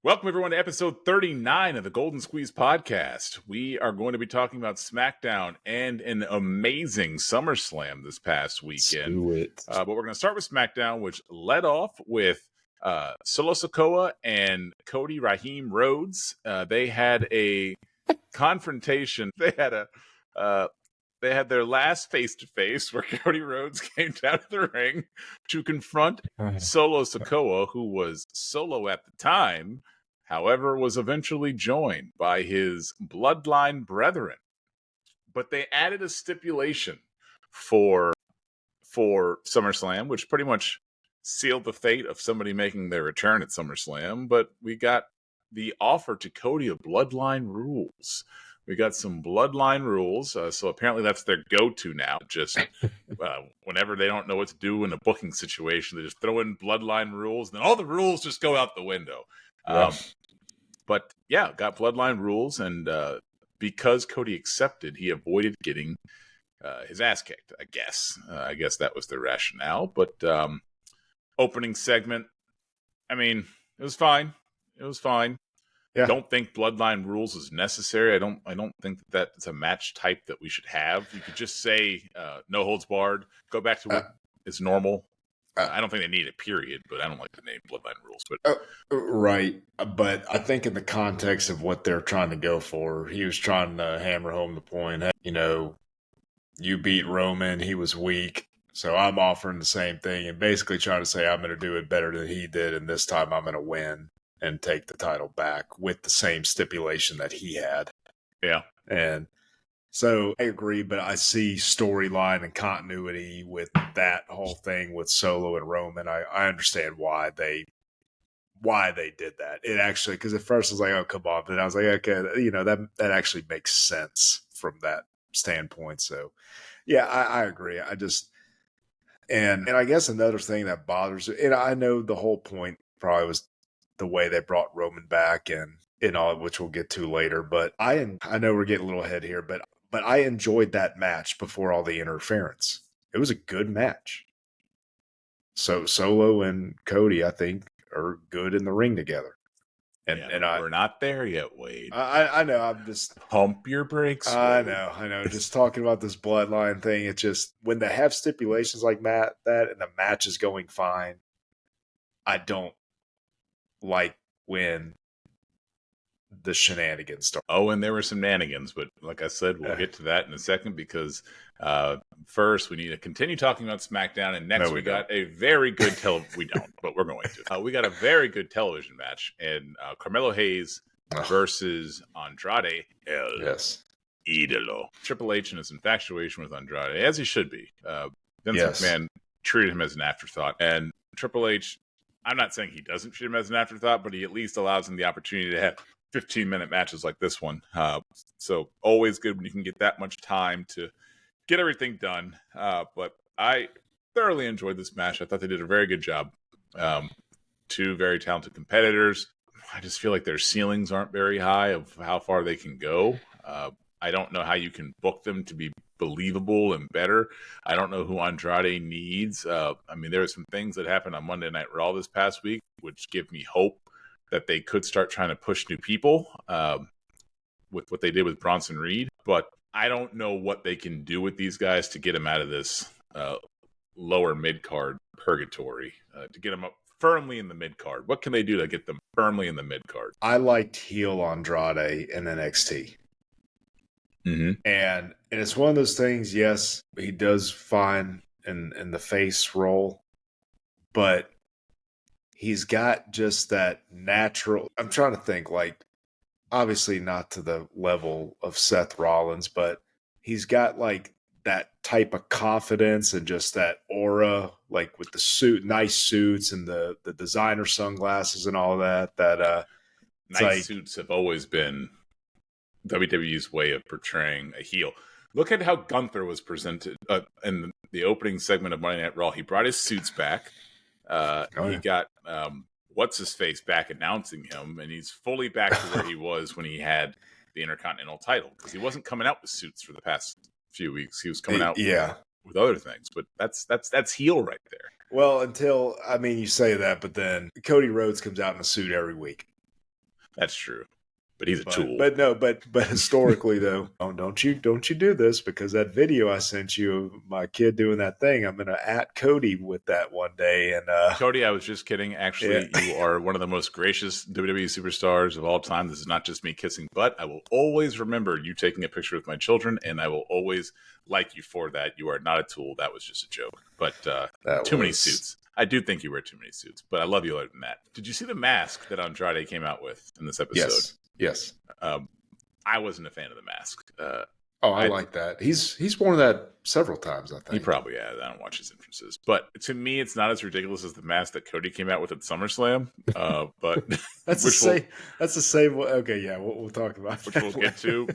Welcome, everyone, to episode 39 of the Golden Squeeze podcast. We are going to be talking about SmackDown and an amazing SummerSlam this past weekend. Do it. But we're going to start with SmackDown, which led off with Solo Sikoa and Cody Raheem Rhodes. They had a confrontation. They had their last face-to-face where Cody Rhodes came down to the ring to confront Solo Sikoa, who was solo at the time, however, was eventually joined by his bloodline brethren. But they added a stipulation for SummerSlam, which pretty much sealed the fate of somebody making their return at SummerSlam. But we got the offer to Cody of bloodline rules. We got some bloodline rules, so apparently that's their go-to now. Just whenever they don't know what to do in a booking situation, they just throw in bloodline rules, and then all the rules just go out the window. But yeah, got bloodline rules, and because Cody accepted, he avoided getting his ass kicked, I guess. I guess that was their rationale. But opening segment, I mean, it was fine. It was fine. Yeah. Don't think bloodline rules is necessary. I don't think that's a match type that we should have. You could just say no holds barred. Go back to what is normal. I don't think they need it, period. But I don't like the name bloodline rules. But right. But I think in the context of what they're trying to go for, he was trying to hammer home the point. You know, you beat Roman. He was weak. So I'm offering the same thing and basically trying to say I'm going to do it better than he did. And this time I'm going to win and take the title back with the same stipulation that he had. Yeah. And so I agree, but I see storyline and continuity with that whole thing with Solo and Roman. I understand why they did that. It actually, because at first I was like, oh, come on. But I was like, okay, you know, that actually makes sense from that standpoint. So yeah, I agree. And I guess another thing that bothers me, and I know the whole point probably was the way they brought Roman back and all, which we'll get to later. But I know we're getting a little ahead here, but I enjoyed that match before all the interference. It was a good match. So Solo and Cody, I think, are good in the ring together. And we're not there yet, Wade. I know. I'm just pump your brakes. I know. Just talking about this bloodline thing, it's just when they have stipulations like that and the match is going fine, I don't like when the shenanigans start. Oh, and there were some shenanigans, but like I said, we'll get to that in a second because first we need to continue talking about SmackDown, and next we got a very good we don't, but we're going to. We got a very good television match, and Carmelo Hayes versus Andrade El Idolo. Triple H and his infatuation with Andrade, as he should be. Vince McMahon treated him as an afterthought, and Triple H, I'm not saying he doesn't treat him as an afterthought, but he at least allows him the opportunity to have 15-minute matches like this one. So always good when you can get that much time to get everything done. But I thoroughly enjoyed this match. I thought they did a very good job. Two very talented competitors. I just feel like their ceilings aren't very high of how far they can go. I don't know how you can book them to be believable and better. I don't know who Andrade needs. I mean, there are some things that happened on Monday Night Raw this past week, which give me hope that they could start trying to push new people with what they did with Bronson Reed. But I don't know what they can do with these guys to get them out of this lower mid-card purgatory, to get them up firmly in the mid-card. What can they do to get them firmly in the mid-card? I liked heel Andrade in NXT. Mm-hmm. And it's one of those things, yes, he does fine in the face role, but he's got just that natural, I'm trying to think, like, obviously not to the level of Seth Rollins, but he's got like that type of confidence and just that aura, like with the suit, nice suits and the designer sunglasses and all that, nice suits have always been WWE's way of portraying a heel. Look at how Gunther was presented in the opening segment of Monday Night Raw. He brought his suits back. He got what's-his-face back announcing him, and he's fully back to where he was when he had the Intercontinental title, because he wasn't coming out with suits for the past few weeks. He was coming out with other things, but that's heel right there. Well, until, I mean, you say that, but then Cody Rhodes comes out in a suit every week. That's true. But he's a tool. But historically though, don't you do this, because that video I sent you of my kid doing that thing, I'm gonna at Cody with that one day. And Cody, I was just kidding. Actually, yeah. You are one of the most gracious WWE superstars of all time. This is not just me kissing butt. I will always remember you taking a picture with my children, and I will always like you for that. You are not a tool. That was just a joke. But many suits. I do think you wear too many suits, but I love you other than that. Did you see the mask that Andrade came out with in this episode? Yes. I wasn't a fan of the mask. I like that. He's worn that several times, I think. He probably has. I don't watch his entrances. But to me, it's not as ridiculous as the mask that Cody came out with at SummerSlam. But that's the same. Okay, yeah, we'll talk about which we'll get to.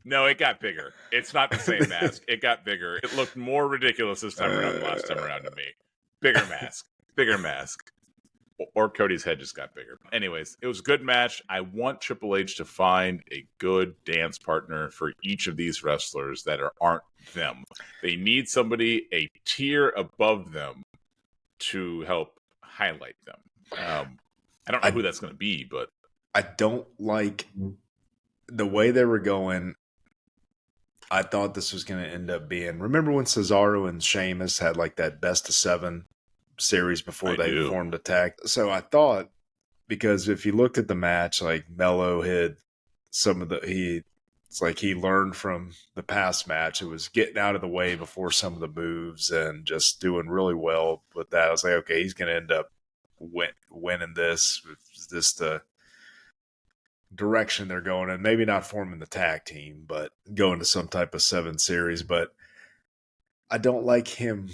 No, it got bigger. It's not the same mask. It got bigger. It looked more ridiculous this time around than last time around to me. Bigger mask. Or Cody's head just got bigger. Anyways, it was a good match. I want Triple H to find a good dance partner for each of these wrestlers that aren't them. They need somebody a tier above them to help highlight them. I don't know who that's going to be, but I don't like the way they were going. I thought this was going to end up being. Remember when Cesaro and Sheamus had like that best of 7 series before they formed a tag? So I thought, because if you looked at the match, like Melo had some of it's like he learned from the past match. It was getting out of the way before some of the moves and just doing really well with that. I was like, okay, he's going to end up winning this. Is this the direction they're going in? Maybe not forming the tag team, but going to some type of 7 series. But I don't like him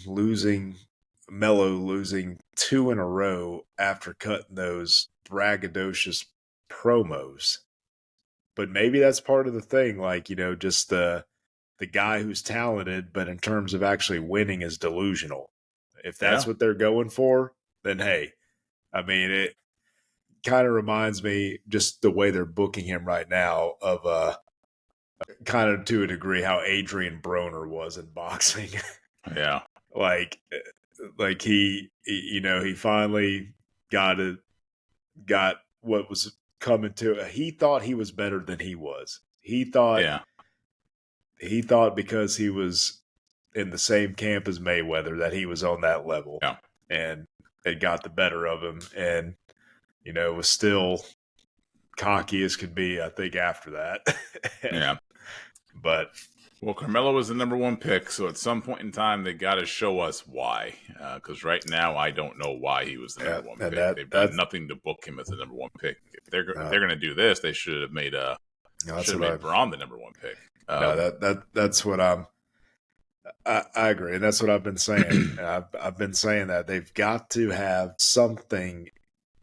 Melo losing 2 in a row after cutting those braggadocious promos. But maybe that's part of the thing, like, just the guy who's talented, but in terms of actually winning is delusional. If that's what they're going for, then hey, I mean, it kind of reminds me, just the way they're booking him right now, of kind of to a degree how Adrian Broner was in boxing. Yeah. Like he finally got what was coming to it. He thought he was better than he was. He thought because he was in the same camp as Mayweather that he was on that level. Yeah. And it got the better of him, and was still cocky as could be, I think, after that. Yeah. But Carmelo was the number 1 pick, so at some point in time, they got to show us why. Because right now, I don't know why he was the number 1 pick. They've done nothing to book him as the number 1 pick. If they're going to do this, they should have made Braun the number 1 pick. That's what I agree, and that's what I've been saying. I've been saying that they've got to have something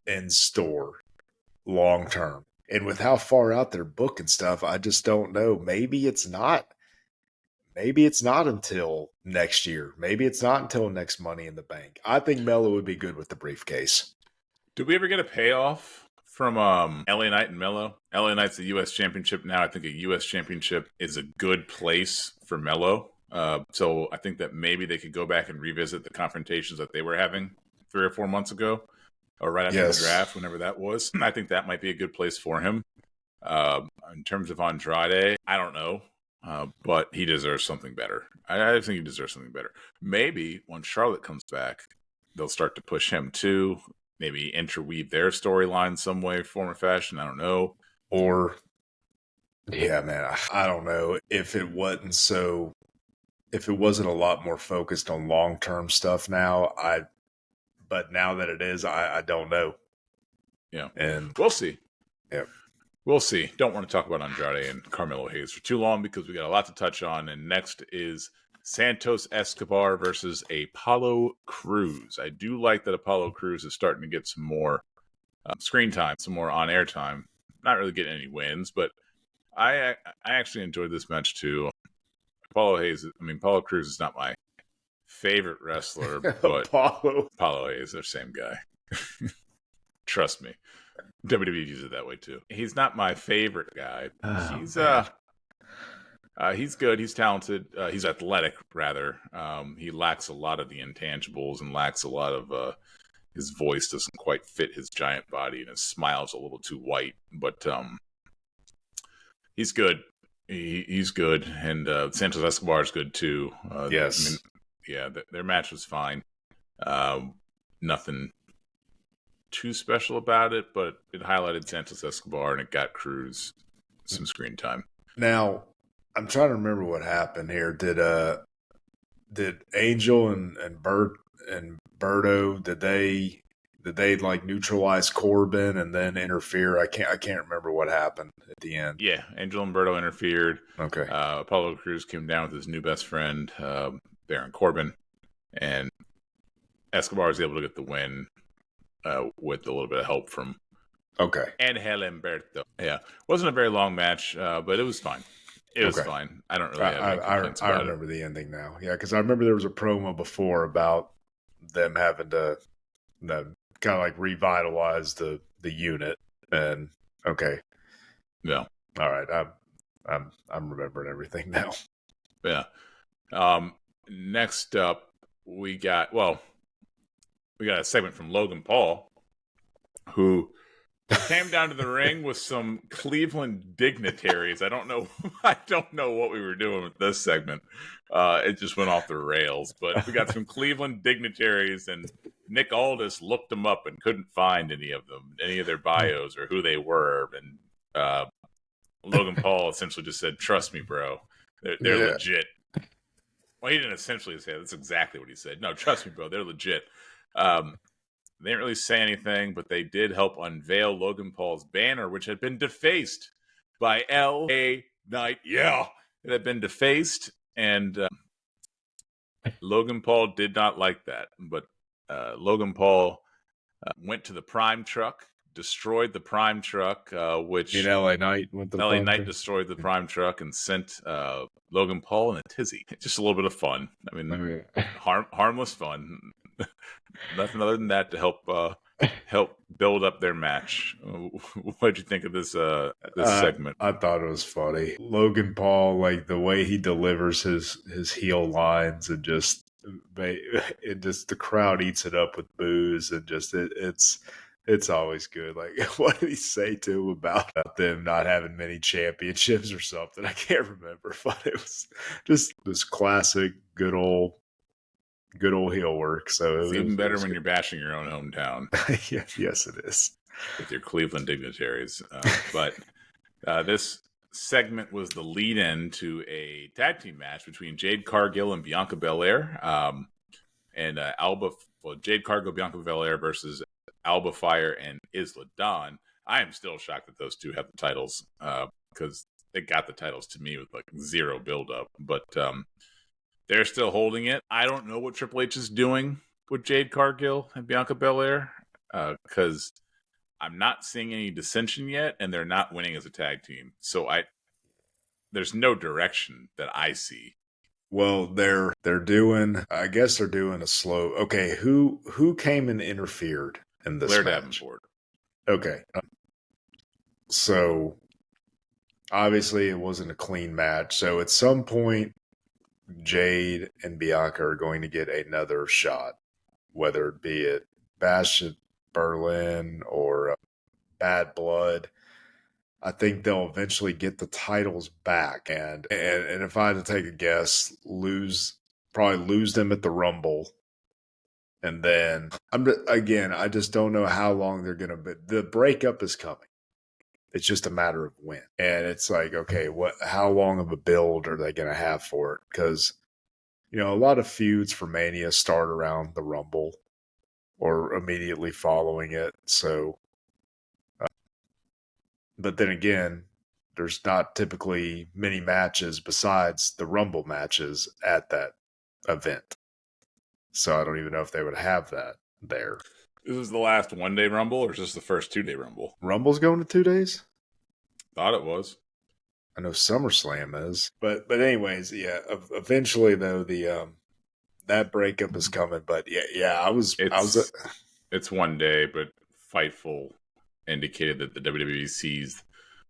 in store long term. And with how far out they're booking stuff, I just don't know. Maybe it's not until next year. Maybe it's not until next Money in the Bank. I think Melo would be good with the briefcase. Did we ever get a payoff from LA Knight and Melo? LA Knight's the U.S. Championship now. I think a U.S. Championship is a good place for Melo. So I think that maybe they could go back and revisit the confrontations that they were having 3 or 4 months ago, or right after the draft, whenever that was. I think that might be a good place for him. In terms of Andrade, I don't know, but he deserves something better. I think he deserves something better. Maybe when Charlotte comes back, they'll start to push him too. Maybe interweave their storyline some way, form, or fashion. I don't know. Or, yeah, man, I don't know if it wasn't a lot more focused on long-term stuff now. But now that it is, I don't know. Yeah. And we'll see. Yeah. We'll see. Don't want to talk about Andrade and Carmelo Hayes for too long because we got a lot to touch on. And next is Santos Escobar versus Apollo Crews. I do like that Apollo Crews is starting to get some more screen time, some more on-air time. Not really getting any wins, but I actually enjoyed this match too. Apollo Crews is not my favorite wrestler, but Apollo Hayes, they're the same guy. Trust me. WWE uses it that way too. He's not my favorite guy. He's good. He's talented. He's athletic, rather. He lacks a lot of the intangibles and lacks a lot of his voice doesn't quite fit his giant body, and his smile's a little too white. But he's good. He's good, and Santos Escobar is good too. Yes. I mean, yeah, their match was fine. Nothing too special about it, but it highlighted Santos Escobar and it got Cruz some screen time. Now, I'm trying to remember what happened here. Did Angel and Berto did they like neutralize Corbin and then interfere? I can't remember what happened at the end. Yeah, Angel and Berto interfered. Okay. Apollo Crews came down with his new best friend, Baron Corbin, and Escobar was able to get the win with a little bit of help from Angel Humberto. Yeah, wasn't a very long match, but it was fine. It was fine. I don't really have any complaints about it. I remember the ending now. Yeah, because I remember there was a promo before about them having to kind of like revitalize the unit. And yeah, all right. I'm remembering everything now. Yeah. Next up, we got a segment from Logan Paul, who came down to the ring with some Cleveland dignitaries. I don't know what we were doing with this segment. It just went off the rails. But we got some Cleveland dignitaries, and Nick Aldis looked them up and couldn't find any of them, any of their bios or who they were. And Logan Paul essentially just said, "Trust me, bro. They're legit." Well, he didn't essentially say that. That's exactly what he said. No, trust me, bro. They're legit. They didn't really say anything, but they did help unveil Logan Paul's banner, which had been defaced by L.A. Knight. Yeah, it had been defaced, and Logan Paul did not like that. But Logan Paul went to the Prime truck, destroyed the Prime truck, which L.A. Knight went to the L.A. Knight destroyed the Prime truck and sent Logan Paul in a tizzy. Just a little bit of fun. I mean, harmless fun. Nothing other than that to help build up their match. What did you think of this segment? I thought it was funny. Logan Paul, like the way he delivers his heel lines, and just the crowd eats it up with boos, and just it's always good. Like, what did he say to him about them not having many championships or something? I can't remember, but it was just this classic good old heel work. So it's even better when you're bashing your own hometown. Yes, it is. With your Cleveland dignitaries. But this segment was the lead-in to a tag team match between Jade Cargill and Bianca Belair. Jade Cargill, Bianca Belair versus Alba Fire and Isla Dawn. I am still shocked that those two have the titles because they got the titles to me with like zero build-up. But they're still holding it. I don't know what Triple H is doing with Jade Cargill and Bianca Belair because I'm not seeing any dissension yet, and they're not winning as a tag team. So there's no direction that I see. Well, they're doing. I guess they're doing a slow. Okay, who came and interfered in this Blair match? Davenport. Okay, so obviously it wasn't a clean match. So at some point, Jade and Bianca are going to get another shot, whether it be at Bash at Berlin or Bad Blood. I think they'll eventually get the titles back, and if I had to take a guess, probably lose them at the Rumble, and then I just don't know how long they're gonna be. The breakup is coming. It's just a matter of when, and it's like, okay, how long of a build are they gonna have for it? Because a lot of feuds for Mania start around the Rumble or immediately following it, so. But then again, there's not typically many matches besides the Rumble matches at that event. So I don't even know if they would have that there. This is the last one-day Rumble, or is this the first two-day Rumble? Rumble's going to 2 days? Thought it was. I know SummerSlam is. But anyways, yeah, eventually, though, that breakup is coming. But yeah, it's 1 day, but Fightful indicated that the WWE sees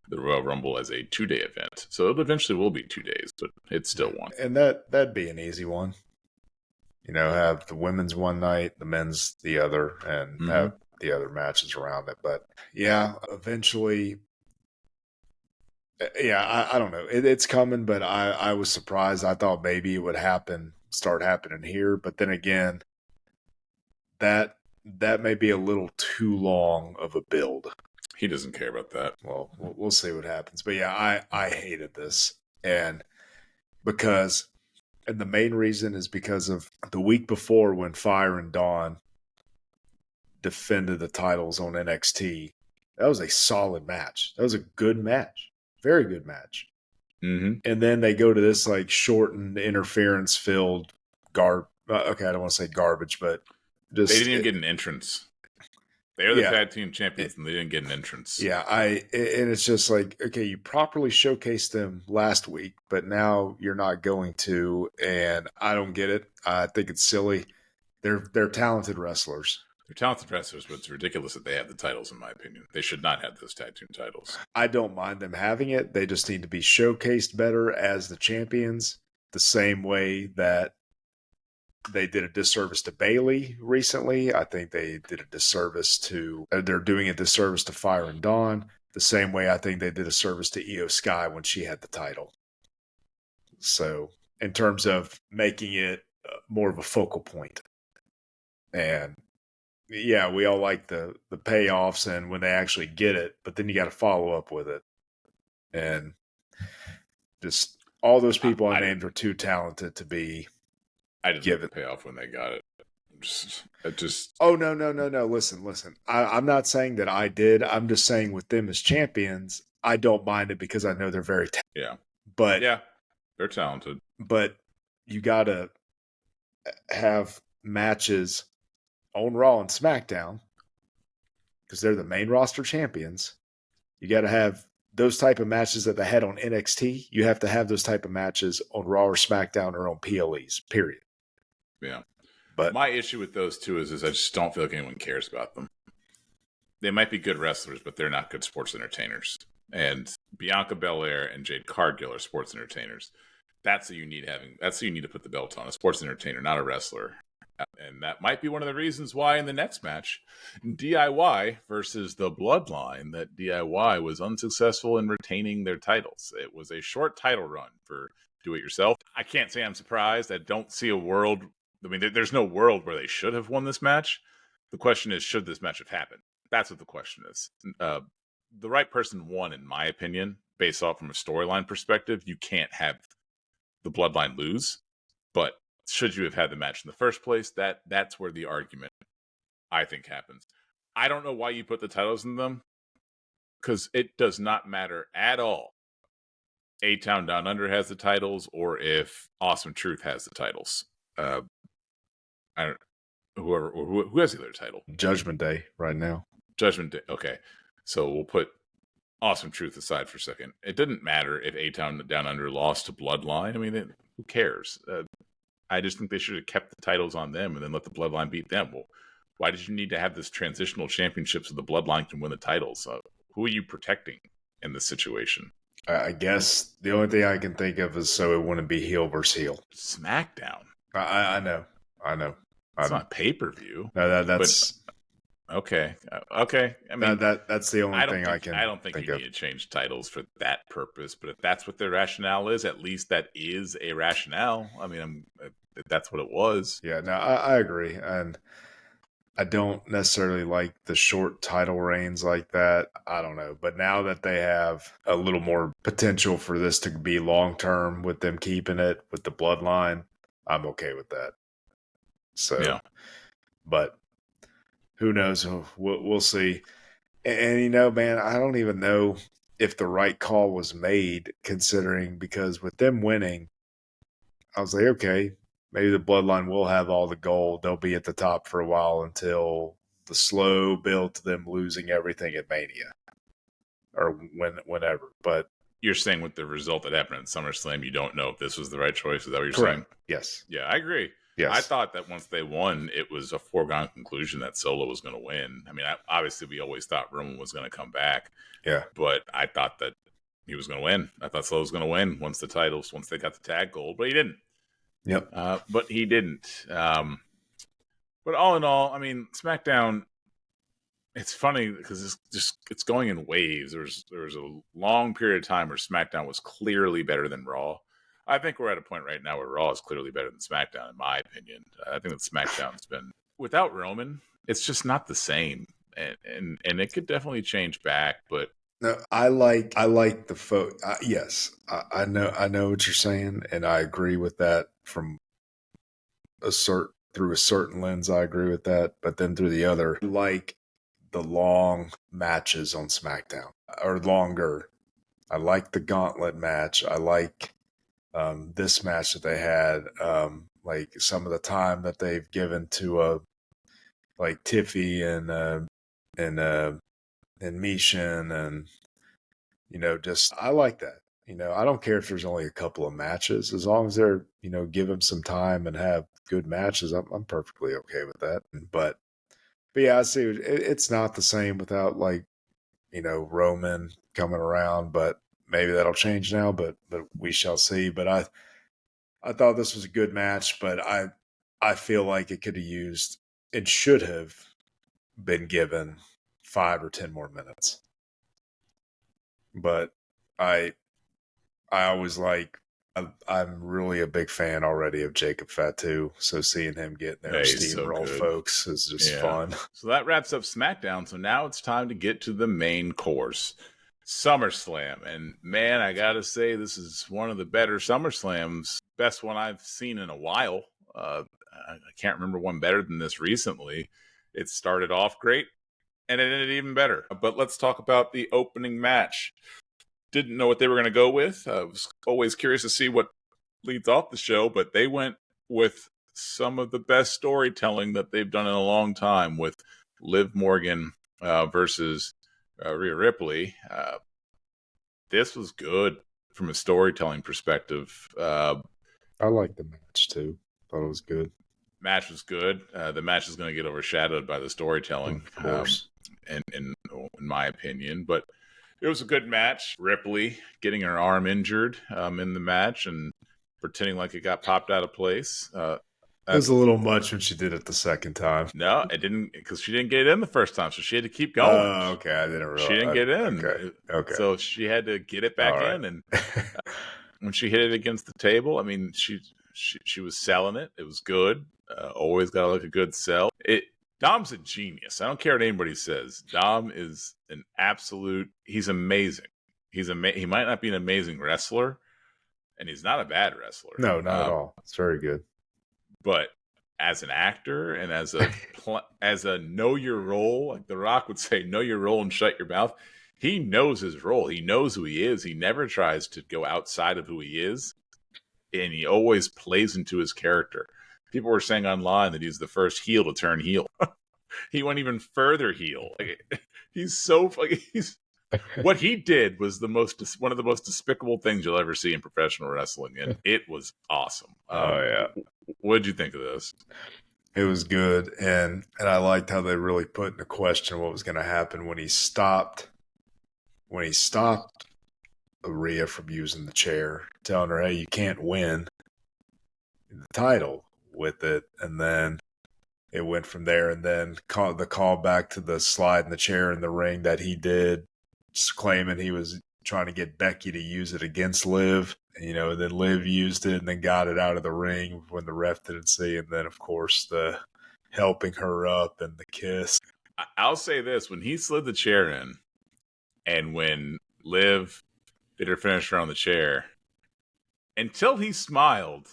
the Royal Rumble as a 2-day event. So it eventually will be 2 days, but it's still one. And that'd be an easy one. Have the women's one night, the men's the other, and have the other matches around it. But yeah, eventually, I don't know. It's coming, but I was surprised. I thought maybe it would start happening here. But then again, that may be a little too long of a build. He doesn't care about that. Well, we'll see what happens. But yeah, I hated this. And the main reason is because of the week before when Fire and Dawn defended the titles on NXT. That was a solid match. That was a good match. Very good match. Mm-hmm. And then they go to this like shortened, interference-filled okay, I don't want to say garbage, but just they didn't even get an entrance. They are the tag team champions, and they didn't get an entrance. Yeah, and it's just like, okay, you properly showcased them last week, but now you're not going to, and I don't get it. I think it's silly. They're talented wrestlers. They're talented wrestlers, but it's ridiculous that they have the titles, in my opinion. They should not have those tag team titles. I don't mind them having it. They just need to be showcased better as the champions, the same way that they did a disservice to Bayley recently. I think they did a disservice they're doing a disservice to Fire and Dawn, the same way I think they did a service to Io Sky when she had the title. So, in terms of making it more of a focal point. And yeah, we all like the payoffs and when they actually get it, but then you got to follow up with it. And just all those people I named are too talented to be I didn't give it payoff when they got it. Oh, no. Listen. I'm not saying that I did. I'm just saying with them as champions, I don't mind it because I know they're very talented. Yeah. But yeah, they're talented. But you got to have matches on Raw and SmackDown because they're the main roster champions. You got to have those type of matches that they had on NXT. You have to have those type of matches on Raw or SmackDown or on PLEs, period. Yeah. But my issue with those two is I just don't feel like anyone cares about them. They might be good wrestlers, but they're not good sports entertainers. And Bianca Belair and Jade Cargill are sports entertainers. That's who you need to put the belt on, a sports entertainer, not a wrestler. And that might be one of the reasons why in the next match, DIY versus the Bloodline, that DIY was unsuccessful in retaining their titles. It was a short title run for do-it-yourself. I can't say I'm surprised. I don't see a world. I mean, there's no world where they should have won this match. The question is, should this match have happened? That's what the question is. The right person won, in my opinion, based off from a storyline perspective. You can't have the Bloodline lose, but should you have had the match in the first place? That's where the argument, I think, happens. I don't know why you put the titles in them, because it does not matter at all. A-Town Down Under has the titles, or if Awesome Truth has the titles. Who has the other title? Judgment Day right now. Judgment Day. Okay, so we'll put Awesome Truth aside for a second. It didn't matter if A-Town Down Under lost to Bloodline. I mean, who cares? I just think they should have kept the titles on them and then let the Bloodline beat them. Well, why did you need to have this transitional championship so the Bloodline can win the titles? Who are you protecting in this situation? I guess the only thing I can think of is so it wouldn't be heel versus heel. SmackDown. I know. It's not pay-per-view. No, that's... Okay. I mean, that's the only thing I can. I don't think you need to change titles for that purpose. But if that's what their rationale is, at least that is a rationale. I mean, that's what it was. Yeah. No, I agree, and I don't necessarily like the short title reigns like that. I don't know, but now that they have a little more potential for this to be long term with them keeping it with the Bloodline, I'm okay with that. So, yeah. But who knows? We'll see. And, man, I don't even know if the right call was made, considering because with them winning, I was like, okay, maybe the Bloodline will have all the gold. They'll be at the top for a while until the slow build to them losing everything at Mania or whenever. But you're saying with the result that happened at SummerSlam, you don't know if this was the right choice. Is that what you're correct. Saying? Yes. Yeah, I agree. Yes. I thought that once they won, it was a foregone conclusion that Solo was going to win. I mean, obviously, we always thought Roman was going to come back. Yeah. But I thought that he was going to win. I thought Solo was going to win once they got the tag gold, but he didn't. Yep. But he didn't. But all in all, I mean, SmackDown. It's funny because it's going in waves. There was a long period of time where SmackDown was clearly better than Raw. I think we're at a point right now where Raw is clearly better than SmackDown, in my opinion. I think that SmackDown's been without Roman, it's just not the same, and it could definitely change back. But No, I like the yes, I know what you're saying, and I agree with that from through a certain lens. I agree with that, but then through the other, like the long matches on SmackDown or longer. I like the gauntlet match. I like this match that they had. Like some of the time that they've given to like Tiffy and Mishin, and just I like that. I don't care if there's only a couple of matches, as long as they're give them some time and have good matches. I'm perfectly okay with that. But yeah, I see it's not the same without like Roman coming around, but maybe that'll change now. But we shall see. But I thought this was a good match, but I feel like it could have used it should have been given 5 or 10 more minutes. But I always I'm really a big fan already of Jacob Fatu, so seeing him get there steamroll folks is just fun. So that wraps up SmackDown. So now it's time to get to the main course, SummerSlam. And man, I gotta say, this is one of the better SummerSlams, best one I've seen in a while. I can't remember one better than this recently. It started off great, and it ended even better. But let's talk about the opening match. Didn't know what they were going to go with. I was always curious to see what leads off the show, but they went with some of the best storytelling that they've done in a long time with Liv Morgan versus Rhea Ripley. This was good from a storytelling perspective. I like the match too. Thought it was good. Match was good. The match is going to get overshadowed by the storytelling, of course, in my opinion. But it was a good match. Ripley getting her arm injured in the match and pretending like it got popped out of place. It was a little much when she did it the second time. No, it didn't, because she didn't get in the first time, so she had to keep going. Oh, okay. I didn't realize. She didn't get in. Okay. So she had to get it back in, and when she hit it against the table, I mean, she was selling it. It was good. Always got to look a good sell. Dom's a genius. I don't care what anybody says. Dom is an absolute. He's amazing. He might not be an amazing wrestler, and he's not a bad wrestler. No, not at all. It's very good. But as an actor and as a know your role, like The Rock would say, know your role and shut your mouth. He knows his role. He knows who he is. He never tries to go outside of who he is, and he always plays into his character. People were saying online that he's the first heel to turn heel. He went even further heel. What he did was one of the most despicable things you'll ever see in professional wrestling, and it was awesome. What did you think of this? It was good, and I liked how they really put into question what was going to happen when he stopped Rhea from using the chair, telling her, "Hey, you can't win the title with it," and then it went from there. And then the call back to the slide in the chair in the ring that he did, just claiming he was trying to get Becky to use it against Liv. And then Liv used it and then got it out of the ring when the ref didn't see. And then, of course, the helping her up and the kiss. I'll say this: when he slid the chair in, and when Liv did her finisher on the chair, until he smiled,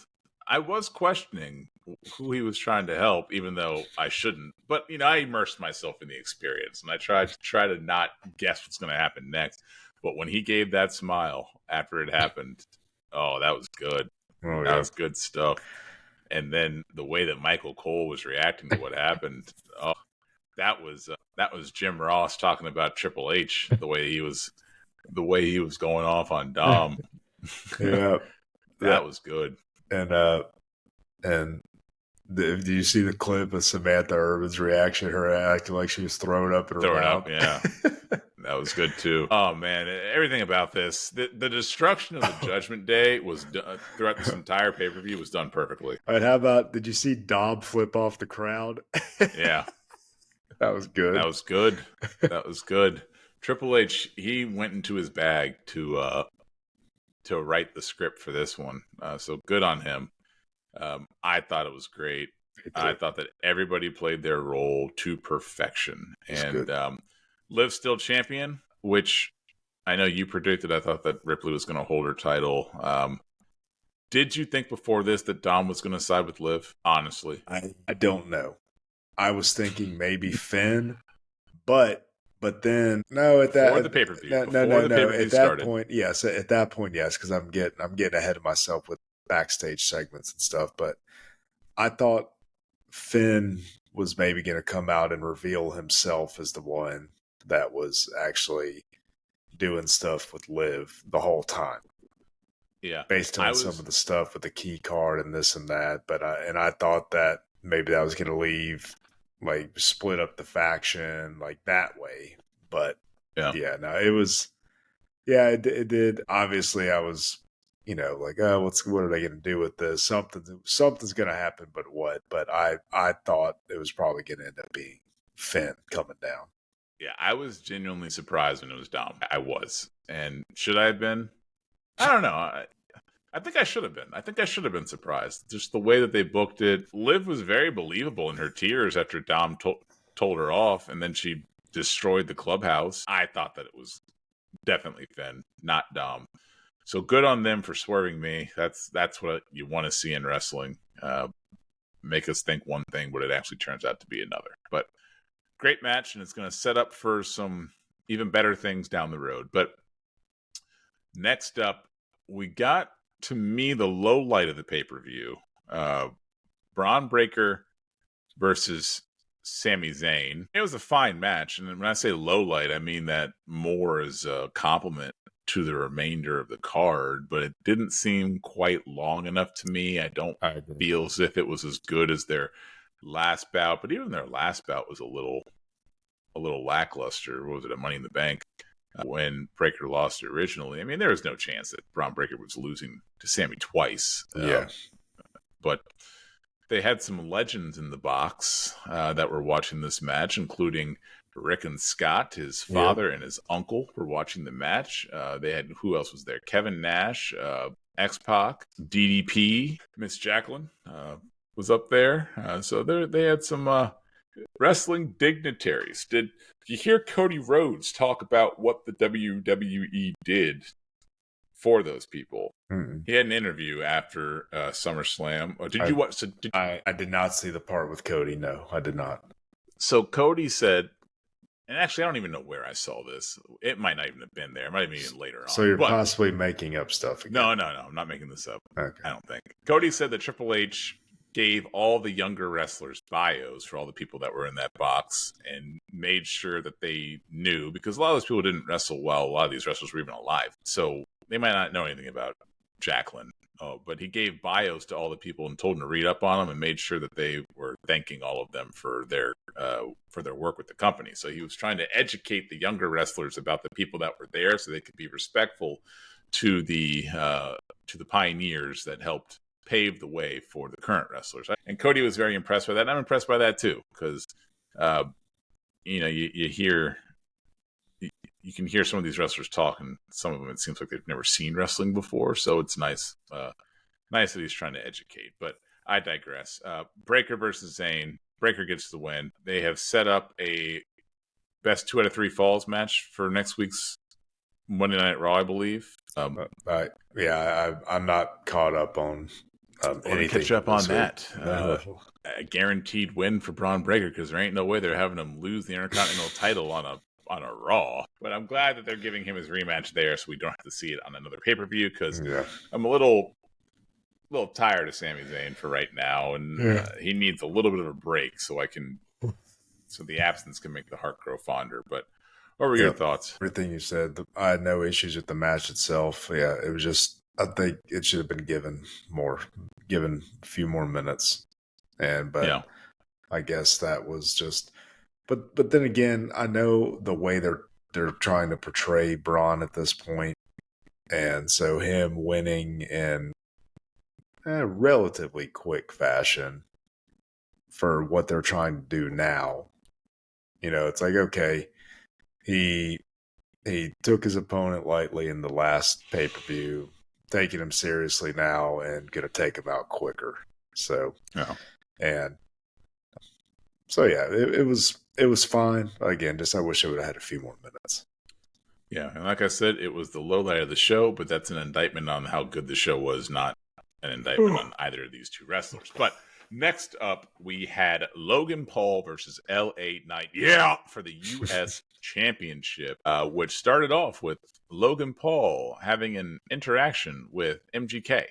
I was questioning who he was trying to help, even though I shouldn't. But, I immersed myself in the experience, and I tried to not guess what's going to happen next. But when he gave that smile after it happened, oh, that was good. Oh, that was good stuff. And then the way that Michael Cole was reacting to what happened, oh, that was Jim Ross talking about Triple H, the way he was going off on Dom. Yeah, that was good. And do you see the clip of Samantha Urban's reaction? Her acting like she was throwing up in her mouth. Yeah. That was good too. Oh man, everything about this, the destruction of the Judgment Day was done throughout this entire pay-per-view was done perfectly. All right, how about, did you see Dom flip off the crowd? Yeah. That was good. That was good. That was good. Triple H, he went into his bag to write the script for this one. So good on him. I thought it was great. I thought that everybody played their role to perfection. And Liv's still champion, which I know you predicted. I thought that Ripley was going to hold her title. Did you think before this that Dom was going to side with Liv? Honestly, I don't know. I was thinking maybe Finn, but then no. At that, before the pay-per-view, no. At that point, yes. At that point, yes, because I'm getting ahead of myself with backstage segments and stuff. But I thought Finn was maybe going to come out and reveal himself as the one that was actually doing stuff with Liv the whole time. Yeah, based on some of the stuff with the key card and this and that. But I thought that maybe that was going to leave, like, split up the faction like that way. But yeah, no, it was, yeah, it did. Obviously, I was, like, oh, what are they going to do with this? Something's going to happen, but what? But I thought it was probably going to end up being Finn coming down. Yeah, I was genuinely surprised when it was Dom. I was. And should I have been? I don't know. I think I should have been. I think I should have been surprised. Just the way that they booked it. Liv was very believable in her tears after Dom told her off, and then she destroyed the clubhouse. I thought that it was definitely Finn, not Dom. So good on them for swerving me. That's what you want to see in wrestling. Make us think one thing, but it actually turns out to be another. But great match, and it's going to set up for some even better things down the road. But next up, we got, to me, the low light of the pay-per-view. Braun Breaker versus Sami Zayn. It was a fine match, and when I say low light, I mean that more as a compliment to the remainder of the card, but it didn't seem quite long enough to me. I don't feel as if it was as good as their last bout, but even their last bout was a little lackluster. What was it, a Money in the Bank? When Breaker lost it originally. I mean, there was no chance that Braun Breaker was losing to Sami twice. But they had some legends in the box that were watching this match, including Rick and Scott, his father and his uncle were watching the match. They had, who else was there? Kevin Nash, X-Pac, DDP, Miss Jacqueline was up there. So they had some wrestling dignitaries. Did you hear Cody Rhodes talk about what the WWE did for those people? Mm-mm. He had an interview after SummerSlam. Did you watch? I did not see the part with Cody. No, I did not. So Cody said, and actually, I don't even know where I saw this. It might not even have been there. It might have been even later on. So you're possibly making up stuff again. No, I'm not making this up. Okay. I don't think. Cody said that Triple H gave all the younger wrestlers bios for all the people that were in that box and made sure that they knew, because a lot of those people didn't wrestle while a lot of these wrestlers were even alive. So they might not know anything about Jacqueline. But he gave bios to all the people and told them to read up on them and made sure that they were thanking all of them for their work with the company. So he was trying to educate the younger wrestlers about the people that were there so they could be respectful to the pioneers that helped pave the way for the current wrestlers. And Cody was very impressed by that. And I'm impressed by that too, because you can hear some of these wrestlers talk, and some of them it seems like they've never seen wrestling before. So it's nice that he's trying to educate. But I digress. Breaker versus Zayn. Breaker gets the win. They have set up a best 2 out of 3 falls match for next week's Monday Night Raw, I believe. I'm not caught up on anything. Catch up on that. A guaranteed win for Braun Breaker, because there ain't no way they're having him lose the Intercontinental title on a Raw. But I'm glad that they're giving him his rematch there, so we don't have to see it on another pay-per-view, because I'm a little tired of Sami Zayn for right now, and he needs a little bit of a break so the absence can make the heart grow fonder. But what were your thoughts? Everything you said. I had no issues with the match itself. Yeah, it was just, I think it should have been given a few more minutes. I guess that was just, but then again, I know the way they're they're trying to portray Braun at this point, and so him winning in a relatively quick fashion for what they're trying to do now. It's like, okay, he took his opponent lightly in the last pay-per-view, taking him seriously now and going to take him out quicker. So, and so yeah, it was fine. Again, just I wish I would have had a few more minutes. Yeah, and like I said, it was the low light of the show, but that's an indictment on how good the show was, not an indictment on either of these two wrestlers. But next up, we had Logan Paul versus LA Knight, for the U.S. Championship, which started off with Logan Paul having an interaction with MGK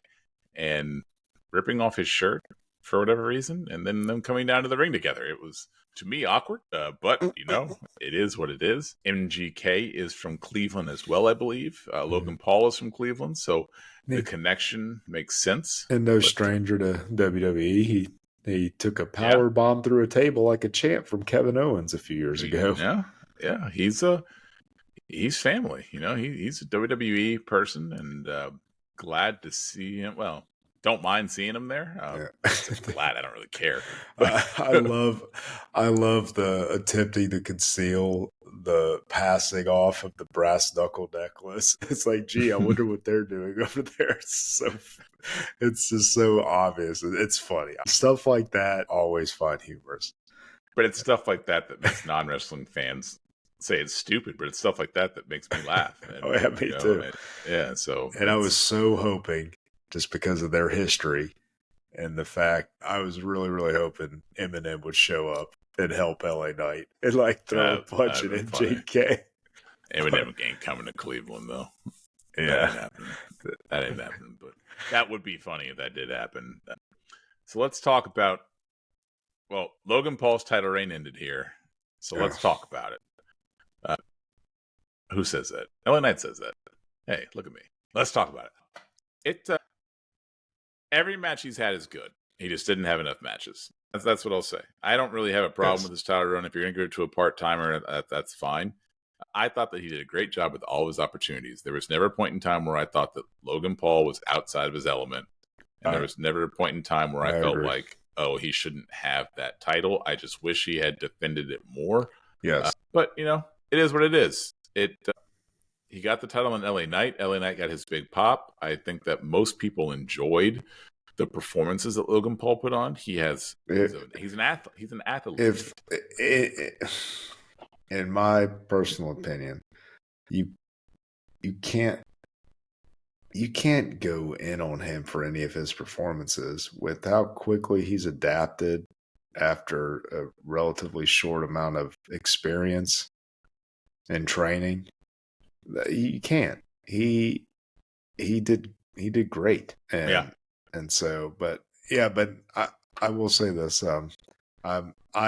and ripping off his shirt for whatever reason, and then them coming down to the ring together. It was, to me, awkward, but, it is what it is. MGK is from Cleveland as well, I believe. Logan Paul is from Cleveland, so the connection makes sense. And no stranger to WWE. He took a power bomb through a table like a champ from Kevin Owens a few years ago. Yeah. He's family. He's a WWE person, and glad to see him. Well, don't mind seeing him there. Glad, I don't really care. I love the attempting to conceal the passing off of the brass knuckle necklace. It's like, gee, I wonder what they're doing over there. It's just so obvious. It's funny. Stuff like that, always find humorous. But it's stuff like that makes non-wrestling fans say it's stupid, but it's stuff like that makes me laugh. And, me too. And I was so hoping, just because of their history and the fact, I was really, really hoping Eminem would show up and help LA Knight and throw a punch at MJK. Eminem ain't coming to Cleveland though. Yeah, that ain't happening. But that would be funny if that did happen. So let's talk about. Well, Logan Paul's title reign ended here, so let's talk about it. Who says that? LA Knight says that. Hey, look at me. Let's talk about it. Every match he's had is good. He just didn't have enough matches. That's what I'll say. I don't really have a problem with his title run. If you're going to go to a part-timer, that's fine. I thought that he did a great job with all of his opportunities. There was never a point in time where I thought that Logan Paul was outside of his element. And there was never a point in time where I felt like, oh, he shouldn't have that title. I just wish he had defended it more. Yes. But, it is what it is. He got the title on LA Knight. LA Knight got his big pop. I think that most people enjoyed the performances that Logan Paul put on. He's an athlete. He's an athlete. In my personal opinion, you can't go in on him for any of his performances with how quickly he's adapted after a relatively short amount of experience and training. You can't. He did great. And so, but I will say this. I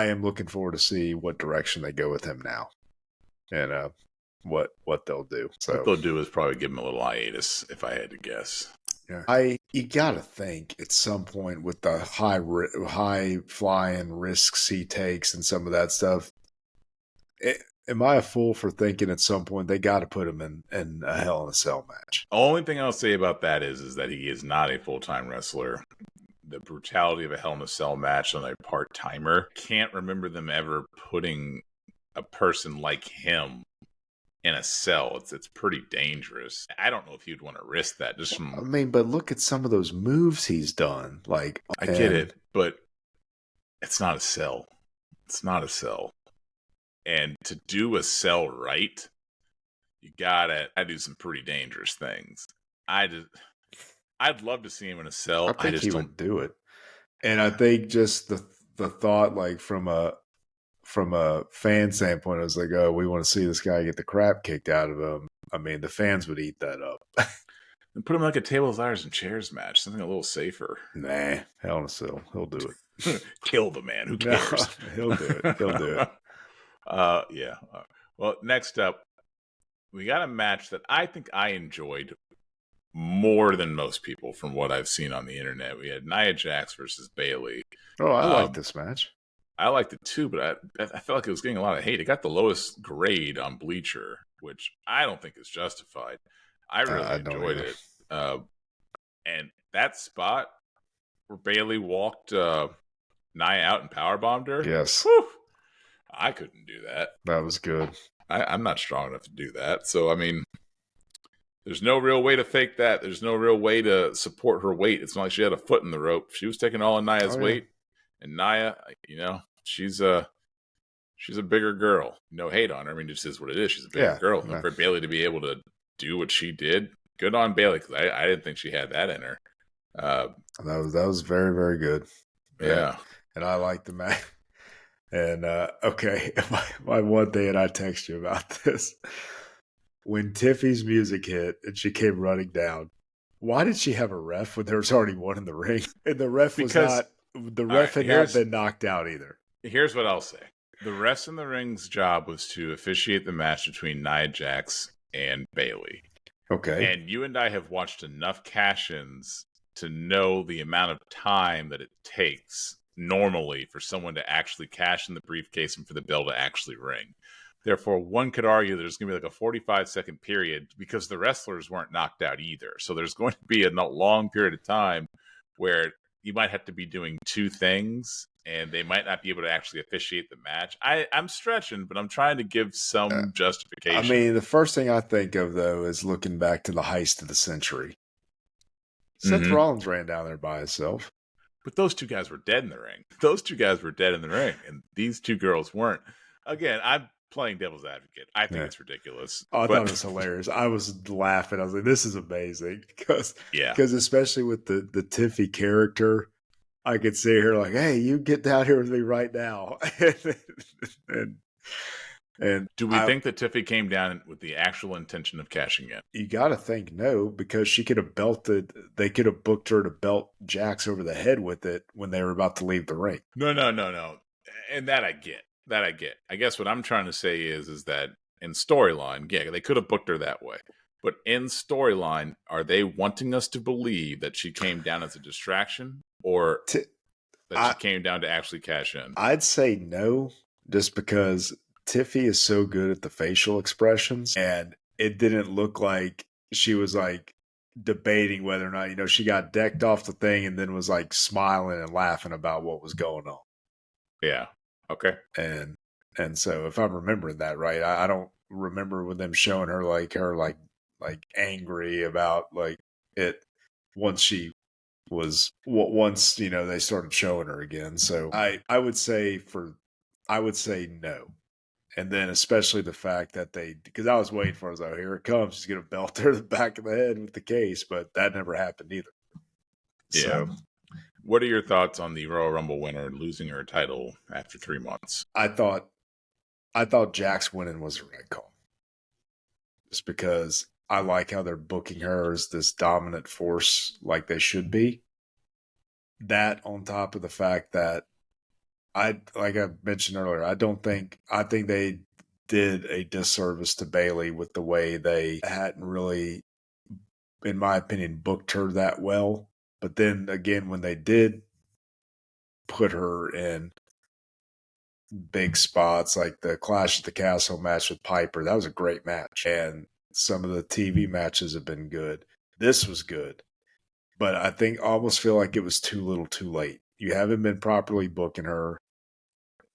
am looking forward to see what direction they go with him now, and what they'll do. So what they'll do is probably give him a little hiatus, if I had to guess. Yeah, you got to think at some point with the high flying risks he takes and some of that stuff. Am I a fool for thinking at some point they got to put him in a Hell in a Cell match? The only thing I'll say about that is that he is not a full-time wrestler. The brutality of a Hell in a Cell match on a part-timer, can't remember them ever putting a person like him in a cell. It's pretty dangerous. I don't know if you'd want to risk that. But look at some of those moves he's done. I get it, but it's not a cell. It's not a cell. And to do a cell right, you gotta do some pretty dangerous things. I'd love to see him in a cell. I think he would do it. And I think just the thought, from a fan standpoint, I was like, oh, we want to see this guy get the crap kicked out of him. I mean, the fans would eat that up. And put him like a tables, ladders, and chairs match, something a little safer. Nah, Hell in a Cell. He'll do it. Kill the man. Who cares? No, he'll do it. He'll do it. Yeah. Well, next up, we got a match that I think I enjoyed more than most people from what I've seen on the internet. We had Nia Jax versus Bayley. Oh, I like this match. I liked it too, but I felt like it was getting a lot of hate. It got the lowest grade on Bleacher, which I don't think is justified. I really I don't enjoyed either. it. And that spot where Bailey walked Nia out and powerbombed her, Yes, whew, I couldn't do that. that was good. I'm not strong enough to do that. So, I mean, there's no real way to fake that. There's no real way to support her weight. It's not like she had a foot in the rope. She was taking all of Nia's weight. And Nia, she's a bigger girl. No hate on her. I mean, it just is what it is. She's a bigger girl. And for Bailey to be able to do what she did, good on Bailey, because I didn't think she had that in her. That was very, very good. Yeah. And I like the match. And okay, my one thing, and I text you about this. When Tiffy's music hit and she came running down, why did she have a ref when there was already one in the ring? And the ref had not been knocked out either. Here's what I'll say. The rest in the ring's job was to officiate the match between Nia Jax and Bailey. Okay. And you and I have watched enough cash-ins to know the amount of time that it takes normally for someone to actually cash in the briefcase and for the bell to actually ring. Therefore, one could argue there's going to be like a 45-second period because the wrestlers weren't knocked out either. So there's going to be a long period of time where you might have to be doing two things and they might not be able to actually officiate the match. I'm stretching, but I'm trying to give some justification. I mean, the first thing I think of, though, is looking back to the heist of the century. Seth Rollins ran down there by himself. But those two guys were dead in the ring. Those two guys were dead in the ring, and these two girls weren't. Again, I'm playing devil's advocate. I think it's ridiculous. I thought it was hilarious. I was laughing. I was like, this is amazing. Because especially with the Tiffy character, I could see her like, hey, you get down here with me right now. and do we think that Tiffy came down with the actual intention of cashing in? You got to think no, because she could have they could have booked her to belt Jax over the head with it when they were about to leave the ring. No. And that I get. I guess what I'm trying to say is that in storyline, they could have booked her that way. But in storyline, are they wanting us to believe that she came down as a distraction or that she came down to actually cash in? I'd say no, just because Tiffy is so good at the facial expressions, and it didn't look like she was like debating whether or not, she got decked off the thing and then was like smiling and laughing about what was going on. Yeah. Okay. And so if I'm remembering that right, I don't remember with them showing her like angry about like it once they started showing her again. So I would say no. And then especially the fact that because I was waiting for it, I was like, here it comes. She's going to belt her to the back of the head with the case, but that never happened either. Yeah. So, what are your thoughts on the Royal Rumble winner losing her title after 3 months? I thought Jax winning was the right call. Just because I like how they're booking her as this dominant force like they should be. That on top of the fact that like I mentioned earlier, I think they did a disservice to Bailey with the way they hadn't really, in my opinion, booked her that well. But then again, when they did put her in big spots like the Clash at the Castle match with Piper, that was a great match. And some of the TV matches have been good. This was good. But I almost feel like it was too little too late. You haven't been properly booking her.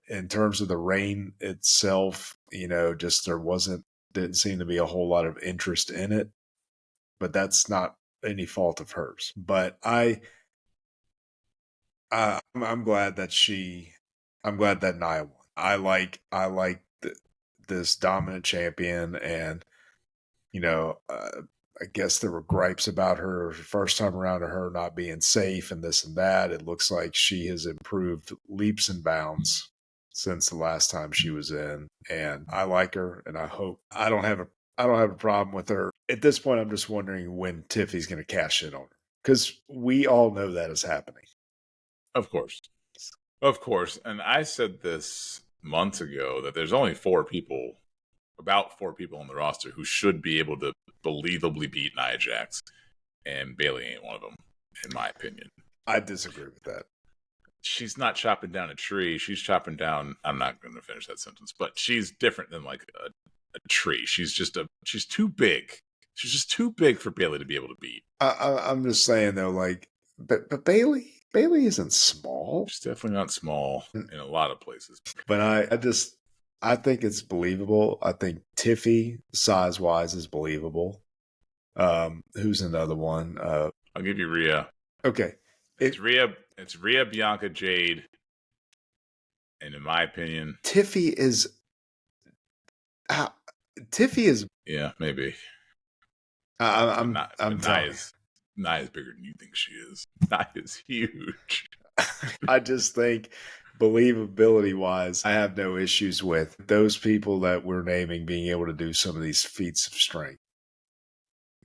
In terms of the reign itself, just didn't seem to be a whole lot of interest in it. But that's not any fault of hers. But I'm glad that Nia won. I like this dominant champion, and I guess there were gripes about her first time around to her not being safe and this and that. It looks like she has improved leaps and bounds since the last time she was in, and I like her, and I don't have a problem with her. At this point, I'm just wondering when Tiffy's going to cash in on her, because we all know that is happening. Of course. And I said this months ago that there's only about four people on the roster who should be able to believably beat Nia Jax, and Bailey ain't one of them, in my opinion. I disagree with that. she's not chopping down a tree. She's chopping down. I'm not going to finish that sentence, but she's different than like a tree. She's too big. She's just too big for Bailey to be able to beat. I'm just saying though, like, but Bailey isn't small. She's definitely not small in a lot of places. But I think it's believable. I think Tiffy size wise is believable. Who's another one? I'll give you Rhea. Okay. It's Rhea, Bianca, Jade. And in my opinion, Tiffy is yeah, maybe. I'm Nia is bigger than you think she is. Nia is huge. I just think believability wise, I have no issues with those people that we're naming being able to do some of these feats of strength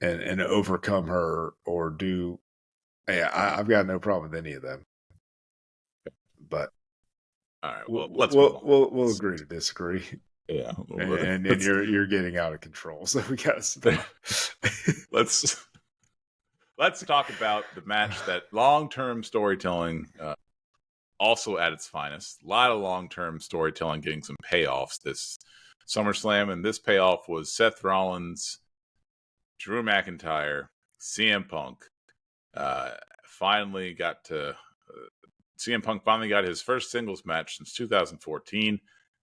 and overcome her or do. Yeah, I've got no problem with any of them. But all right, we'll agree to disagree. Yeah, and you're getting out of control, so we got to stop. Let's talk about the match that long-term storytelling also at its finest. A lot of long-term storytelling getting some payoffs this SummerSlam, and this payoff was Seth Rollins, Drew McIntyre, CM Punk. CM Punk finally got his first singles match since 2014,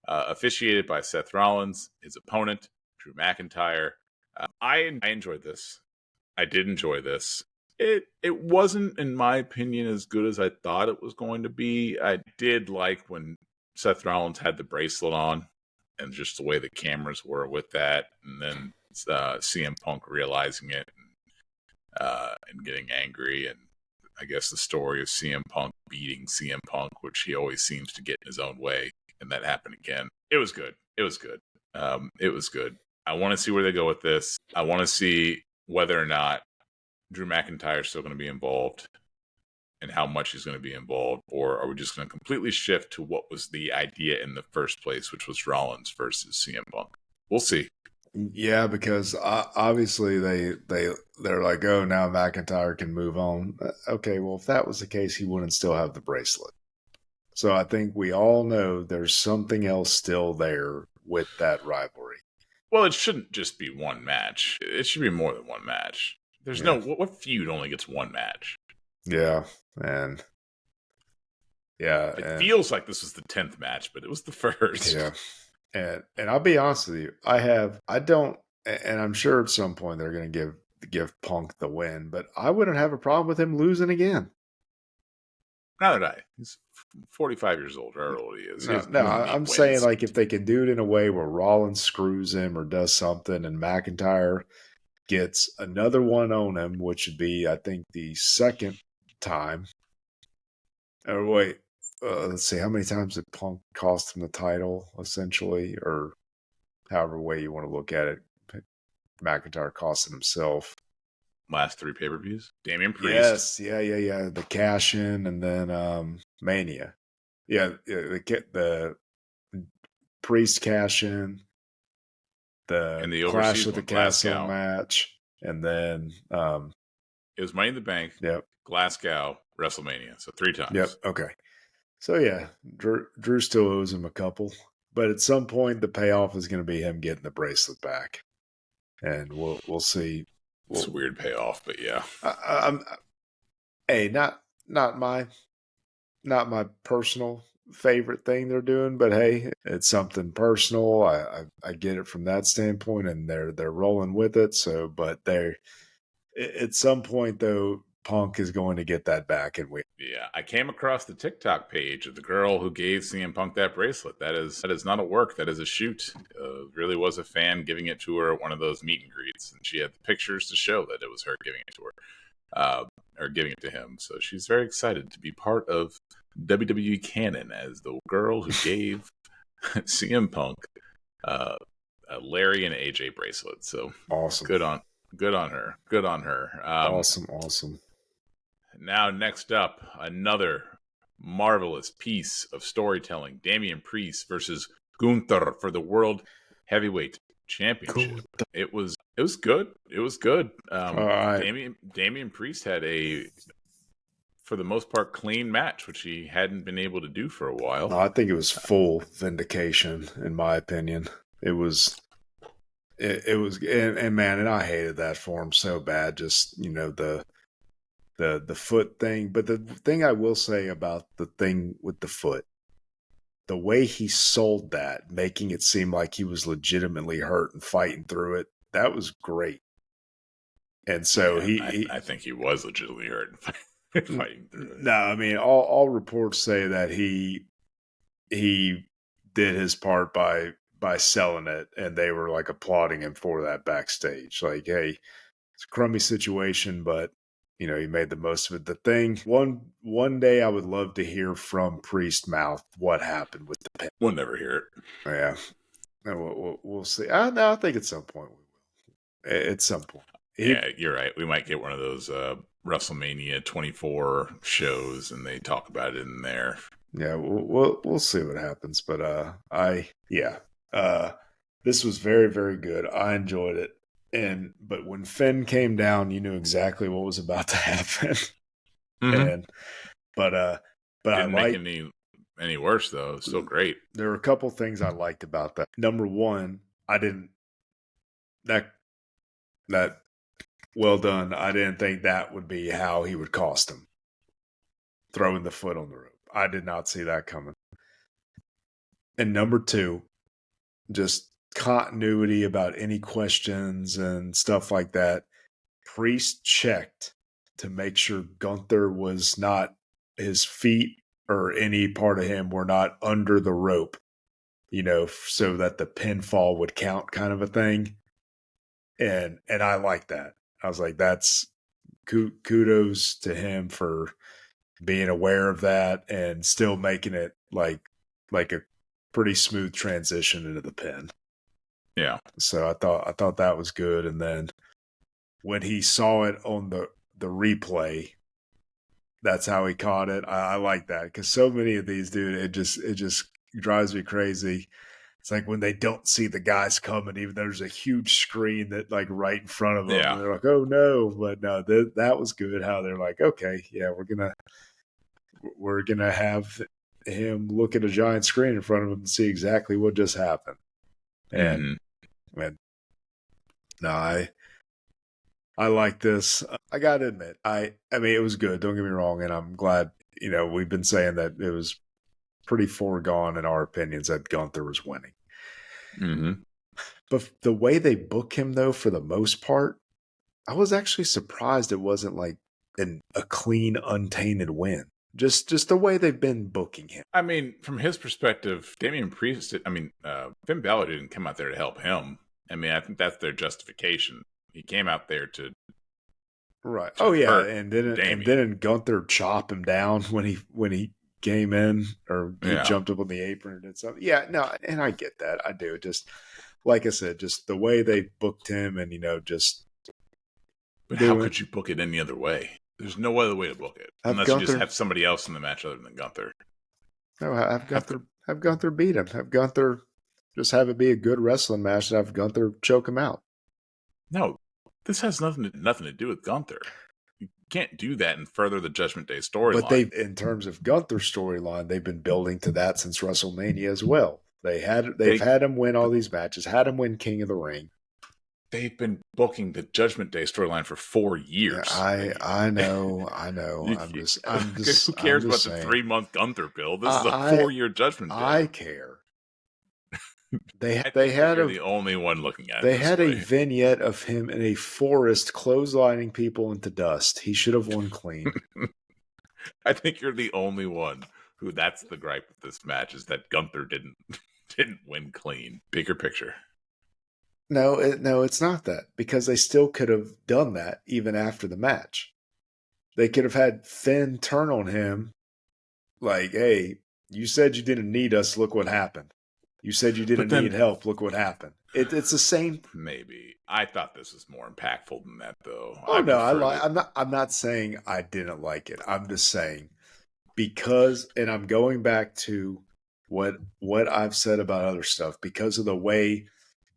officiated by Seth Rollins, his opponent, Drew McIntyre. I enjoyed this. I did enjoy this. It wasn't, in my opinion, as good as I thought it was going to be. I did like when Seth Rollins had the bracelet on and just the way the cameras were with that. And then CM Punk realizing it and getting angry. And I guess the story of CM Punk beating CM Punk, which he always seems to get in his own way. And that happened again. It was good. It was good. I want to see where they go with this. I want to see whether or not Drew McIntyre is still going to be involved and how much he's going to be involved, or are we just going to completely shift to what was the idea in the first place, which was Rollins versus CM Punk? We'll see. Yeah, because obviously they're like, oh, now McIntyre can move on. Okay, well, if that was the case, he wouldn't still have the bracelet. So I think we all know there's something else still there with that rivalry. Well, it shouldn't just be one match. It should be more than one match. There's what feud only gets one match? Yeah, and it feels like this was the 10th match, but it was the first. Yeah, and I'll be honest with you, and I'm sure at some point they're going to give Punk the win, but I wouldn't have a problem with him losing again. He's 45 years old, or how old he is. I'm saying like if they can do it in a way where Rollins screws him or does something, and McIntyre gets another one on him, which would be, I think, the second time. Or wait, let's see, how many times did Punk cost him the title, essentially, or however way you want to look at it? McIntyre costing himself. Last 3 pay-per-views? Damian Priest. Yes, yeah. The cash-in and then Mania. Yeah, the Priest cash-in. The Clash of the Castle match, and then it was Money in the Bank. Yep. Glasgow, WrestleMania. So 3 times. Yep. Okay. So yeah, Drew still owes him a couple, but at some point the payoff is going to be him getting the bracelet back, and we'll see. It's a weird payoff, but yeah. Not my personal favorite thing they're doing, but hey, it's something personal. I get it from that standpoint, and they're rolling with it. So, but at some point though, Punk is going to get that back, and yeah, I came across the TikTok page of the girl who gave CM Punk that bracelet. That is not a work. That is a shoot. Really was a fan giving it to her at one of those meet and greets, and she had the pictures to show that it was her giving it to her, or giving it to him. So she's very excited to be part of WWE canon as the girl who gave CM Punk a Larry and AJ bracelet. So awesome. Good on her. Good on her. Awesome. Now, next up, another marvelous piece of storytelling: Damian Priest versus Gunther for the World Heavyweight Championship. It was good. It was good. All right. Damian Priest had a for the most part, clean match, which he hadn't been able to do for a while. No, I think it was full vindication, in my opinion. It was, and man, and I hated that for him so bad. Just the foot thing. But the thing I will say about the thing with the foot, the way he sold that, making it seem like he was legitimately hurt and fighting through it, that was great. And so I think he was legitimately hurt and fighting through it. No, I mean, all reports say that he did his part by selling it, and they were like applauding him for that backstage. Like, hey, it's a crummy situation, but he made the most of it. The thing, one day I would love to hear from Priest's mouth what happened with the pin. We'll never hear it. Yeah, we'll see. I think at some point we will. At some point. Yeah, you're right. We might get one of those WrestleMania 24 shows, and they talk about it in there. Yeah, we'll see what happens. But this was very, very good. I enjoyed it. But when Finn came down, you knew exactly what was about to happen. Mm-hmm. But didn't make any worse though. It was still great. There were a couple things I liked about that. Number one, I didn't that well done. I didn't think that would be how he would cost him, throwing the foot on the rope. I did not see that coming. And number two, just continuity about any questions and stuff like that. Priest checked to make sure Gunther was not, his feet or any part of him were not under the rope, so that the pinfall would count, kind of a thing. And I like that. I was like, that's kudos to him for being aware of that and still making it like a pretty smooth transition into the pin. Yeah. So I thought that was good. And then when he saw it on the replay, that's how he caught it. I like that, because so many of these, dude, it just drives me crazy. It's like when they don't see the guys coming, even though there's a huge screen that like right in front of them. Yeah. And they're like, oh no. But no, that was good. How they're like, okay, yeah, we're gonna have him look at a giant screen in front of him and see exactly what just happened. And man, no, I like this. I gotta admit, I mean, it was good. Don't get me wrong, and I'm glad. We've been saying that it was pretty foregone in our opinions that Gunther was winning. Mm-hmm. But the way they book him, though, for the most part, I was actually surprised it wasn't like a clean, untainted win. Just the way they've been booking him. I mean, from his perspective, Damian Priest, Finn Balor didn't come out there to help him. I mean, I think that's their justification. He came out there to right. And didn't Gunther chop him down when he came in, or he jumped up on the apron and did something? Yeah, no, and I get that. I do. Just like I said, just the way they booked him, and just. But how could you book it any other way? There's no other way to book it unless you just have somebody else in the match other than Gunther. No, have Gunther beat him. Have Gunther just have it be a good wrestling match and have Gunther choke him out. No, this has nothing to do with Gunther. You can't do that and further the Judgment Day storyline. But in terms of Gunther's storyline, they've been building to that since WrestleMania as well. They've had him win all these matches, had him win King of the Ring. They've been booking the Judgment Day storyline for 4 years. Yeah, I know. I'm just. Who cares about the 3-month Gunther build? This is a 4-year Judgment Day. I care. They had the only one looking at it. They had a vignette of him in a forest clotheslining people into dust. He should have won clean. I think you're the only one who that's the gripe with this match, is that Gunther didn't win clean. Bigger picture. No, it's not that, because they still could have done that even after the match. They could have had Finn turn on him like, hey, you said you didn't need us. Look what happened. You said you didn't need help. Look what happened. It's the same. Maybe. I thought this was more impactful than that, though. Oh, no, I'm not saying I didn't like it. I'm just saying because, and I'm going back to what I've said about other stuff, because of the way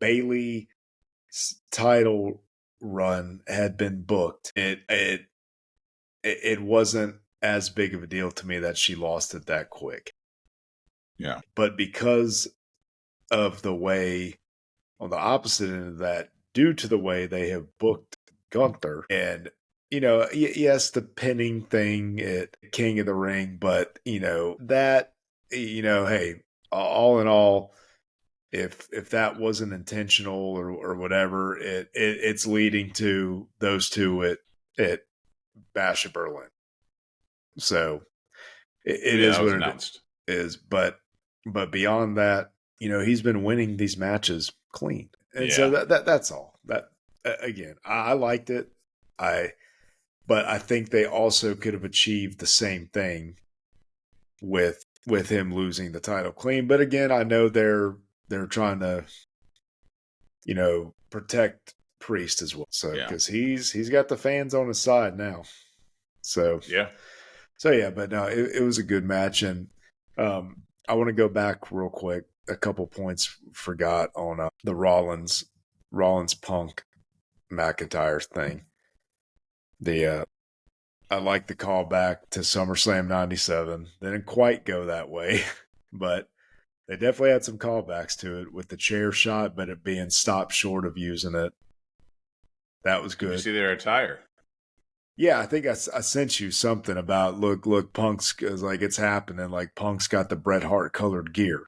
Bayley's title run had been booked. It wasn't as big of a deal to me that she lost it that quick. Yeah. But because of the way, on the opposite end of that, due to the way they have booked Gunther, and, yes, the pinning thing at King of the Ring, but, that, hey, all in all, if that wasn't intentional or whatever, it's leading to those two at Bash of Berlin. So it is what it is. But beyond that, he's been winning these matches clean, and so that's all. That again, I liked it. But I think they also could have achieved the same thing with him losing the title clean. But again, I know they're trying to, protect Priest as well. So because he's got the fans on his side now. So yeah. But no, it was a good match, and I want to go back real quick. A couple points forgot on the Rollins Punk McIntyre thing. I like the callback to SummerSlam '97. They didn't quite go that way, but they definitely had some callbacks to it with the chair shot, but it being stopped short of using it. That was good. Did you see their attire? Yeah, I think I sent you something about look, Punk's like it's happening. Like Punk's got the Bret Hart colored gear,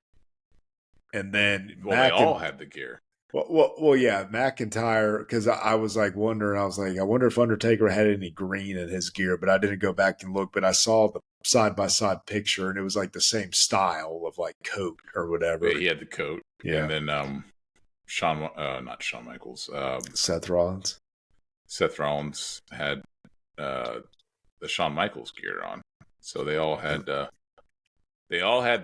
and then they all had the gear. Well, yeah, McIntyre. Because I was like wondering, I wonder if Undertaker had any green in his gear, but I didn't go back and look. But I saw the side by side picture, and it was like the same style of like coat or whatever. Yeah, he had the coat, and then not Shawn Michaels, Seth Rollins. Seth Rollins had the Shawn Michaels gear on, so they all had the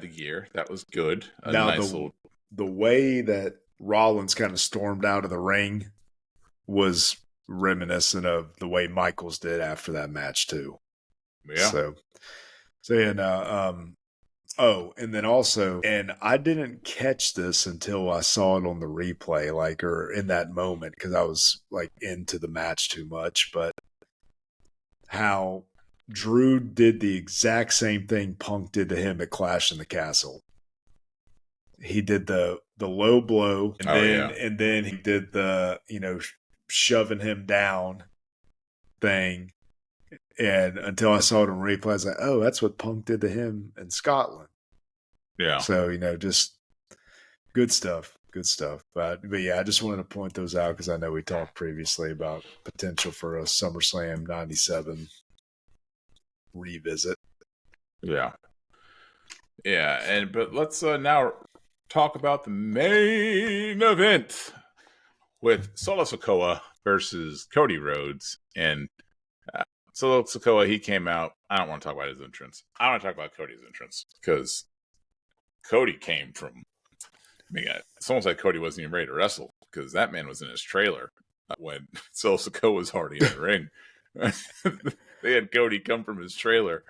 gear. That was good. The way that Rollins kind of stormed out of the ring was reminiscent of the way Michaels did after that match too. Yeah. And then also, and I didn't catch this until I saw it on the replay, or in that moment, because I was into the match too much, but how Drew did the exact same thing Punk did to him at Clash in the Castle. He did the low blow, and then he did the shoving him down thing. And until I saw it on replay, I was like, "Oh, that's what Punk did to him in Scotland." Yeah. So just good stuff. But yeah, I just wanted to point those out because I know we talked previously about potential for a SummerSlam '97 revisit. Yeah. But let's now talk about the main event with Solo Sikoa versus Cody Rhodes. And Solo Sikoa, he came out. I don't want to talk about his entrance. I want to talk about Cody's entrance because Cody came from. It's almost like Cody wasn't even ready to wrestle because that man was in his trailer when Solo Sikoa was already in the ring. They had Cody come from his trailer,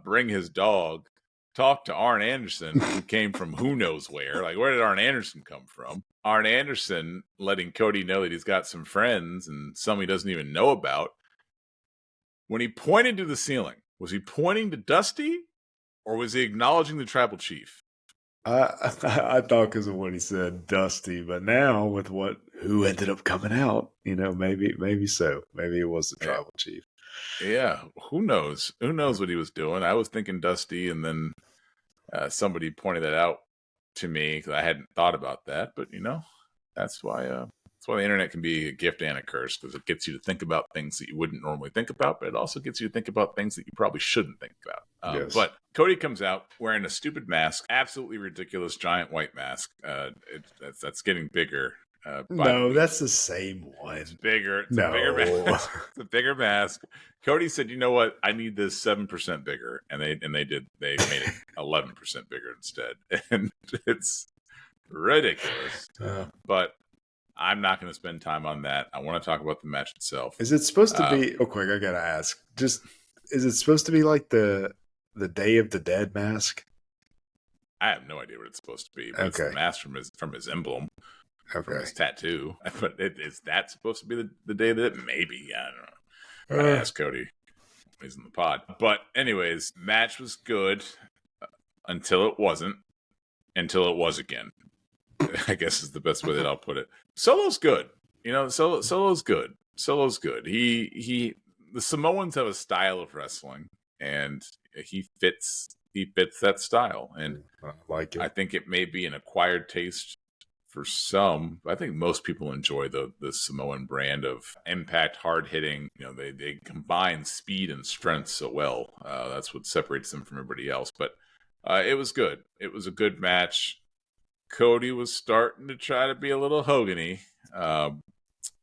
bring his dog, talk to Arn Anderson, who came from who knows where. Where did Arn Anderson come from? Arn Anderson letting Cody know that he's got some friends and some he doesn't even know about. When he pointed to the ceiling, was he pointing to Dusty or was he acknowledging the tribal chief? I thought because of what he said, Dusty, but now with who ended up coming out, maybe so. Maybe it was the tribal chief. Yeah, who knows? Who knows what he was doing? I was thinking Dusty, and then somebody pointed that out to me because I hadn't thought about that. But that's why the internet can be a gift and a curse because it gets you to think about things that you wouldn't normally think about, but it also gets you to think about things that you probably shouldn't think about. Yes. But Cody comes out wearing a stupid mask, absolutely ridiculous giant white mask. That's getting bigger. No, that's the same one. It's bigger. It's a bigger mask. It's a bigger mask. Cody said, "You know what? I need this 7% bigger," and they did. They made it 11% bigger instead, and it's ridiculous. But I'm not going to spend time on that. I want to talk about the match itself. Is it supposed to be? Oh, quick! I gotta ask. Is it supposed to be like the Day of the Dead mask? I have no idea what it's supposed to be. But It's the mask from his emblem. From his tattoo. But is that supposed to be the Day of the Dead? Maybe. I don't know. I ask Cody. He's in the pod. But anyways, match was good until it wasn't. Until it was again. I guess is the best way that I'll put it. Solo's good. Solo's good. Solo's good. The Samoans have a style of wrestling, and he fits that style. And I like it. I think it may be an acquired taste for some. I think most people enjoy the Samoan brand of impact, hard hitting. They combine speed and strength so well. That's what separates them from everybody else. But it was good. It was a good match. Cody was starting to try to be a little Hogan-y,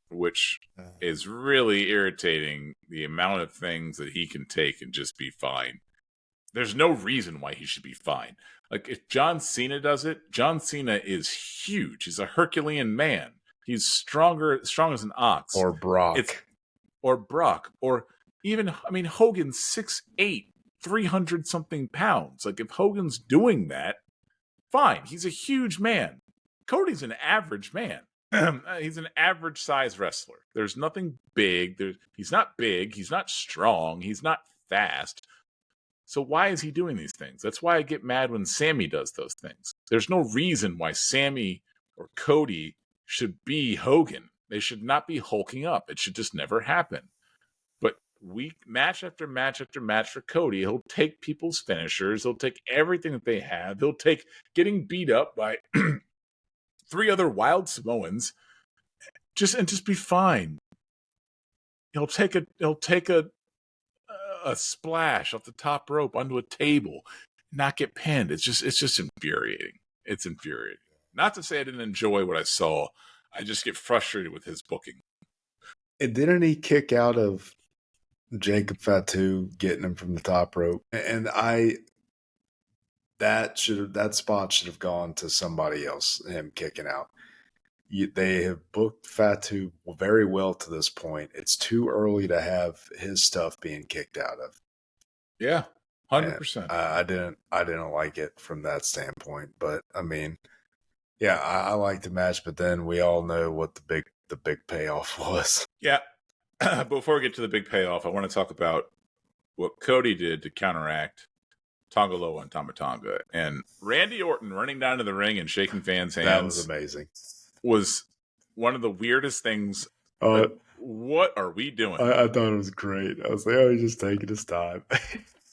which is really irritating, the amount of things that he can take and just be fine. There's no reason why he should be fine. Like, if John Cena does it, John Cena is huge. He's a Herculean man. He's strong as an ox. Or Brock. Or even, Hogan's 6'8", 300-something pounds. Like, if Hogan's doing that, fine. He's a huge man. Cody's an average man. He's an average size wrestler. There's nothing big. He's not big. He's not strong. He's not fast. So why is he doing these things? That's why I get mad when Sammy does those things. There's no reason why Sammy or Cody should be Hogan. They should not be hulking up. It should just never happen. But match after match after match for Cody, he'll take people's finishers. He'll take everything that they have. He'll take getting beat up by 3 other wild Samoans, just be fine. He'll take a splash off the top rope onto a table, not get pinned. It's just infuriating. It's infuriating. Not to say I didn't enjoy what I saw. I just get frustrated with his booking. And didn't he kick out of Jacob Fatu getting him from the top rope? And that spot should have gone to somebody else, him kicking out. They have booked Fatu very well to this point. It's too early to have his stuff being kicked out of. Yeah, 100%. I didn't like it from that standpoint, but yeah, I like the match. But then we all know what the big payoff was. Yeah. Before we get to the big payoff, I want to talk about what Cody did to counteract Tonga Loa and Tama Tonga. And Randy Orton running down to the ring and shaking fans' hands. That was amazing. Was one of the weirdest things. What are we doing? I thought it was great. I was like, oh, he's just taking his time.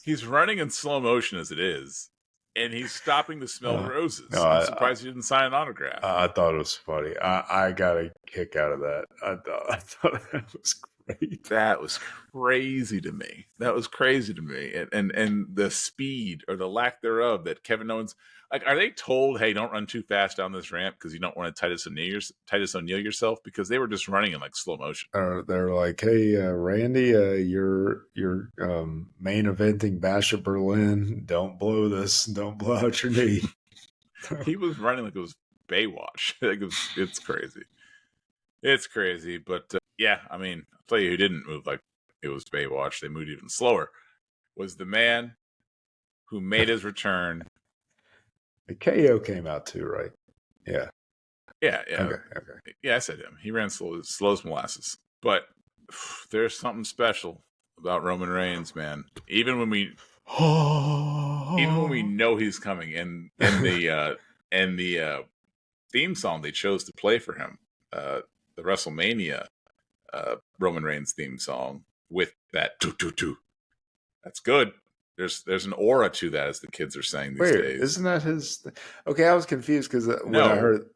He's running in slow motion as it is, and he's stopping to smell roses. I'm surprised he didn't sign an autograph. I thought it was funny. I got a kick out of that. I thought that was great. That was crazy to me. And the speed or the lack thereof that Kevin Owens. Like, are they told, hey, don't run too fast down this ramp because you don't want to Titus O'Neil yourself? Because they were just running in like slow motion. They're like, hey, Randy, you're main eventing Bash of Berlin. Don't blow this. Don't blow out your knee. He was running like it was Baywatch. It's crazy. It's crazy. But yeah, I'll tell you who didn't move like it was Baywatch. They moved even slower. Was the man who made his return. The KO came out too, right? Yeah. Yeah. Okay. Yeah, I said him. He ran slow as molasses. But there's something special about Roman Reigns, man. Even when we know he's coming, and the theme song they chose to play for him, the WrestleMania Roman Reigns theme song with that "do." That's good. There's an aura to that, as the kids are saying these days. Isn't that his? Okay, I was confused because when I heard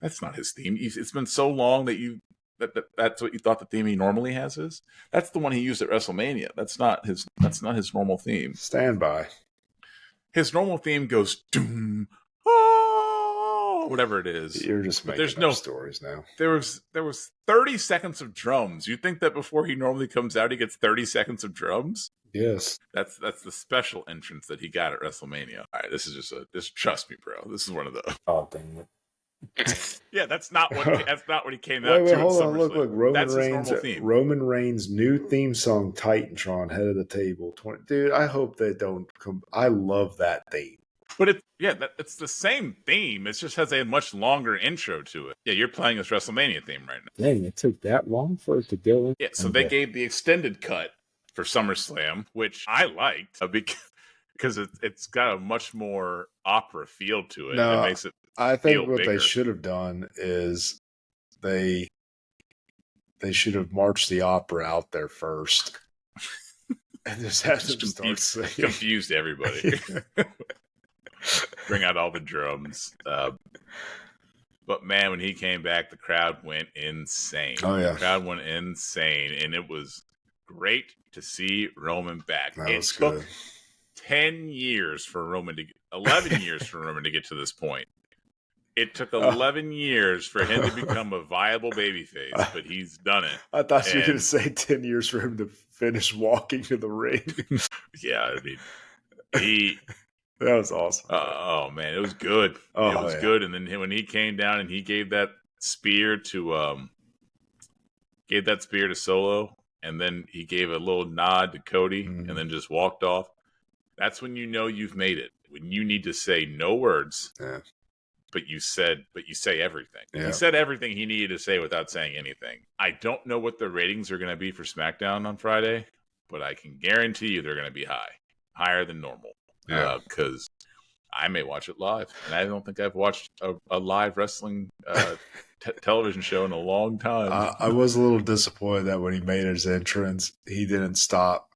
that's not his theme. It's been so long that's what you thought the theme he normally has is. That's the one he used at WrestleMania. That's not his normal theme. Stand by. His normal theme goes doom, oh, whatever it is. You're just making up stories now. There was 30 seconds of drums. You think that before he normally comes out, he gets 30 seconds of drums? Yes, that's the special entrance that he got at WrestleMania. All right, this is just trust me, bro. This is one of the. Oh, dang it! Yeah, that's not what he came out. Wait, hold on. Look, Roman Reigns' new theme song, Titantron, head of the table. Dude, I hope they don't come. I love that theme. But it's the same theme. It just has a much longer intro to it. Yeah, you're playing this WrestleMania theme right now. Dang, it took that long for it to go in. Yeah, so they gave the extended cut. for SummerSlam, which I liked because it's got a much more opera feel to it. No, It makes it I think feel what bigger. they should have done is they should have marched the opera out there first. And just have them start singing. Confused everybody. Bring out all the drums. But man, when he came back, the crowd went insane. Oh, yeah. The crowd went insane. And it was great to see Roman back. It took good. 10 years for Roman 11 years for Roman to get to this point. It took 11 years for him to become a viable babyface, but he's done it. I thought you were going to say 10 years for him to finish walking to the ring. Yeah, I mean, that was awesome. Oh man, it was good. It was good. And then when he came down and he gave that spear to Solo, and then he gave a little nod to Cody, and then just walked off. That's when you know you've made it. When you need to say no words. Yeah. But you say everything. Yeah. He said everything he needed to say without saying anything. I don't know what the ratings are going to be for SmackDown on Friday, but I can guarantee you they're going to be higher than normal. Because I may watch it live, and I don't think I've watched a live wrestling television show in a long time. I was a little disappointed that when he made his entrance, he didn't stop,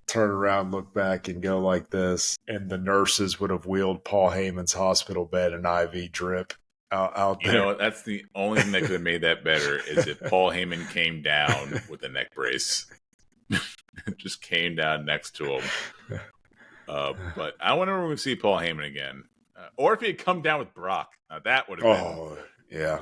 turn around, look back, and go like this, and the nurses would have wheeled Paul Heyman's hospital bed and IV drip out there. You know what? That's the only thing that could have made that better is if Paul Heyman came down with a neck brace. Just came down next to him. But I wonder when we see Paul Heyman again. Or if he had come down with Brock. That would have been... Oh, yeah.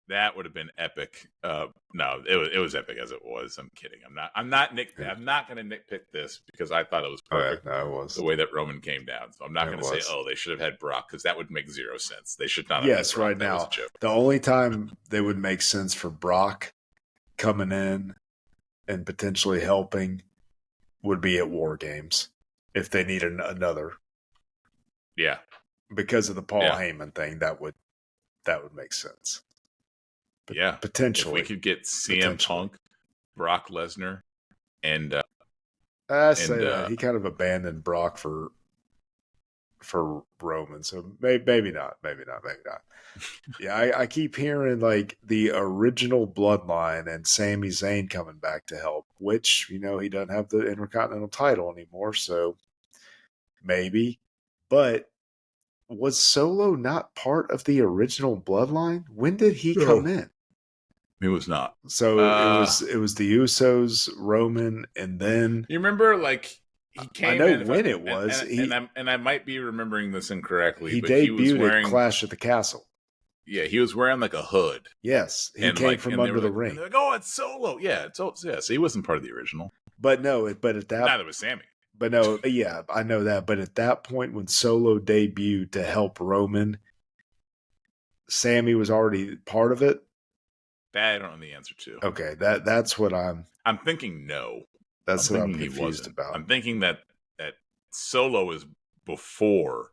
That would have been epic. No, it was epic as it was. I'm kidding. I'm not going to nitpick this because I thought it was perfect. No, it was the way that Roman came down. So I'm not going to say, oh, they should have had Brock, because that would make zero sense. They should not have had Brock. Right now, the only time they would make sense for Brock coming in and potentially helping would be at War Games if they need another. Yeah. Because of the Paul Heyman thing, that would make sense. Potentially. If we could get CM Punk, Brock Lesnar, and I say that he kind of abandoned Brock for Roman, so maybe not. Yeah, I keep hearing like the original Bloodline and Sami Zayn coming back to help, which he doesn't have the Intercontinental title anymore, so maybe. But was Solo not part of the original Bloodline? When did he come in? He was not. So it was the Usos, Roman, and then you remember like he came. I know when it was, and I might be remembering this incorrectly. He but debuted he was wearing, at Clash at the Castle. Yeah, he was wearing like a hood. Yes, he came from under the ring. Like, oh, it's Solo. Yeah, so he wasn't part of the original. But at that neither was Sammy. But no, yeah, I know that. But at that point, when Solo debuted to help Roman, Sammy was already part of it. That I don't know the answer to. Okay, that's what I'm thinking. No, that's what I'm confused about. I'm thinking that Solo is before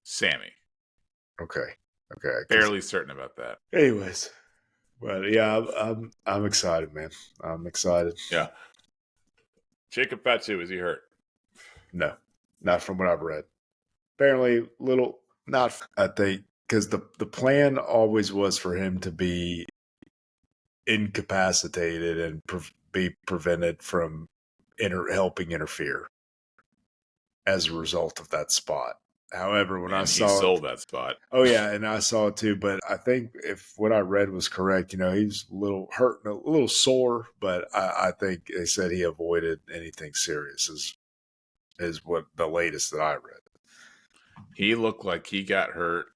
Sammy. Okay. Fairly certain about that. Anyways, but yeah, I'm excited, man. I'm excited. Yeah. Jacob Fatu, is he hurt? No, not from what I've read. Apparently, not. I think because the plan always was for him to be incapacitated and be prevented from helping interfere as a result of that spot. However, when I saw he sold that spot. Oh yeah, and I saw it too. But I think if what I read was correct, he's a little hurt, a little sore. But I think they said he avoided anything serious. Is what the latest that I read. He looked like he got hurt,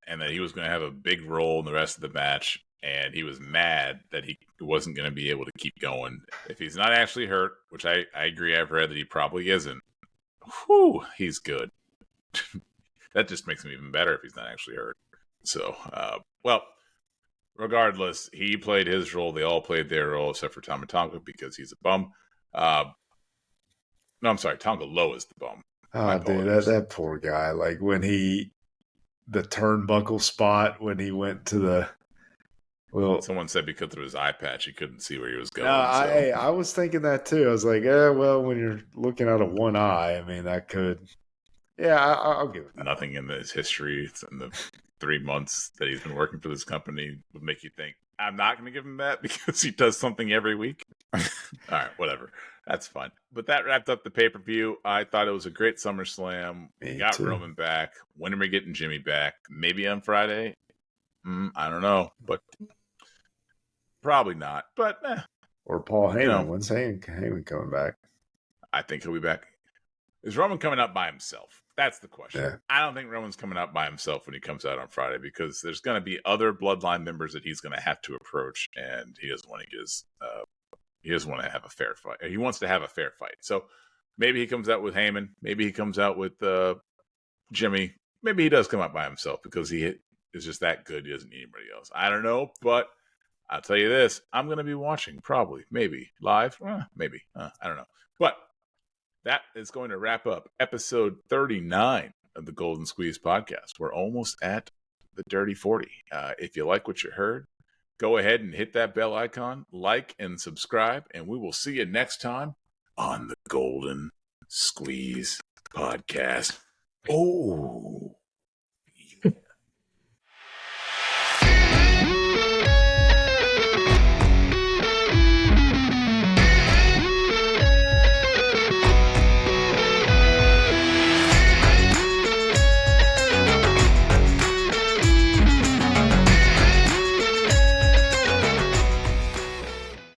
and that he was going to have a big role in the rest of the match. And he was mad that he wasn't going to be able to keep going. If he's not actually hurt, which I agree, I've read that he probably isn't. Whew, he's good. That just makes him even better if he's not actually hurt. So, regardless, he played his role. They all played their role except for Tama Tonga because he's a bum. No, I'm sorry. Tonga Loa is the bum. Oh, dude, that poor guy. Like when the turnbuckle spot when he went to Well, someone said because of his eye patch, he couldn't see where he was going. No, I was thinking that too. I was like, well, when you're looking out of one eye, I mean, that could. Yeah, I'll give it that. Nothing in his history in the 3 months that he's been working for this company would make you think, I'm not going to give him that because he does something every week. All right, whatever. That's fun. But that wrapped up the pay-per-view. I thought it was a great SummerSlam. We got Roman back. When are we getting Jimmy back? Maybe on Friday? I don't know, but probably not. But or Paul Heyman. When's Heyman coming back? I think he'll be back. Is Roman coming out by himself? That's the question. Yeah. I don't think Roman's coming out by himself when he comes out on Friday because there's going to be other bloodline members that he's going to have to approach, and he doesn't want to get he doesn't want to have a fair fight. He wants to have a fair fight. So maybe he comes out with Heyman. Maybe he comes out with Jimmy. Maybe he does come out by himself because he is just that good. He doesn't need anybody else. I don't know, but I'll tell you this. I'm going to be watching probably, maybe, live. Maybe. I don't know. But that is going to wrap up episode 39 of the Golden Squeeze podcast. We're almost at the Dirty 40. If you like what you heard, go ahead and hit that bell icon, like and subscribe, and we will see you next time on the Golden Squeeze podcast. Oh.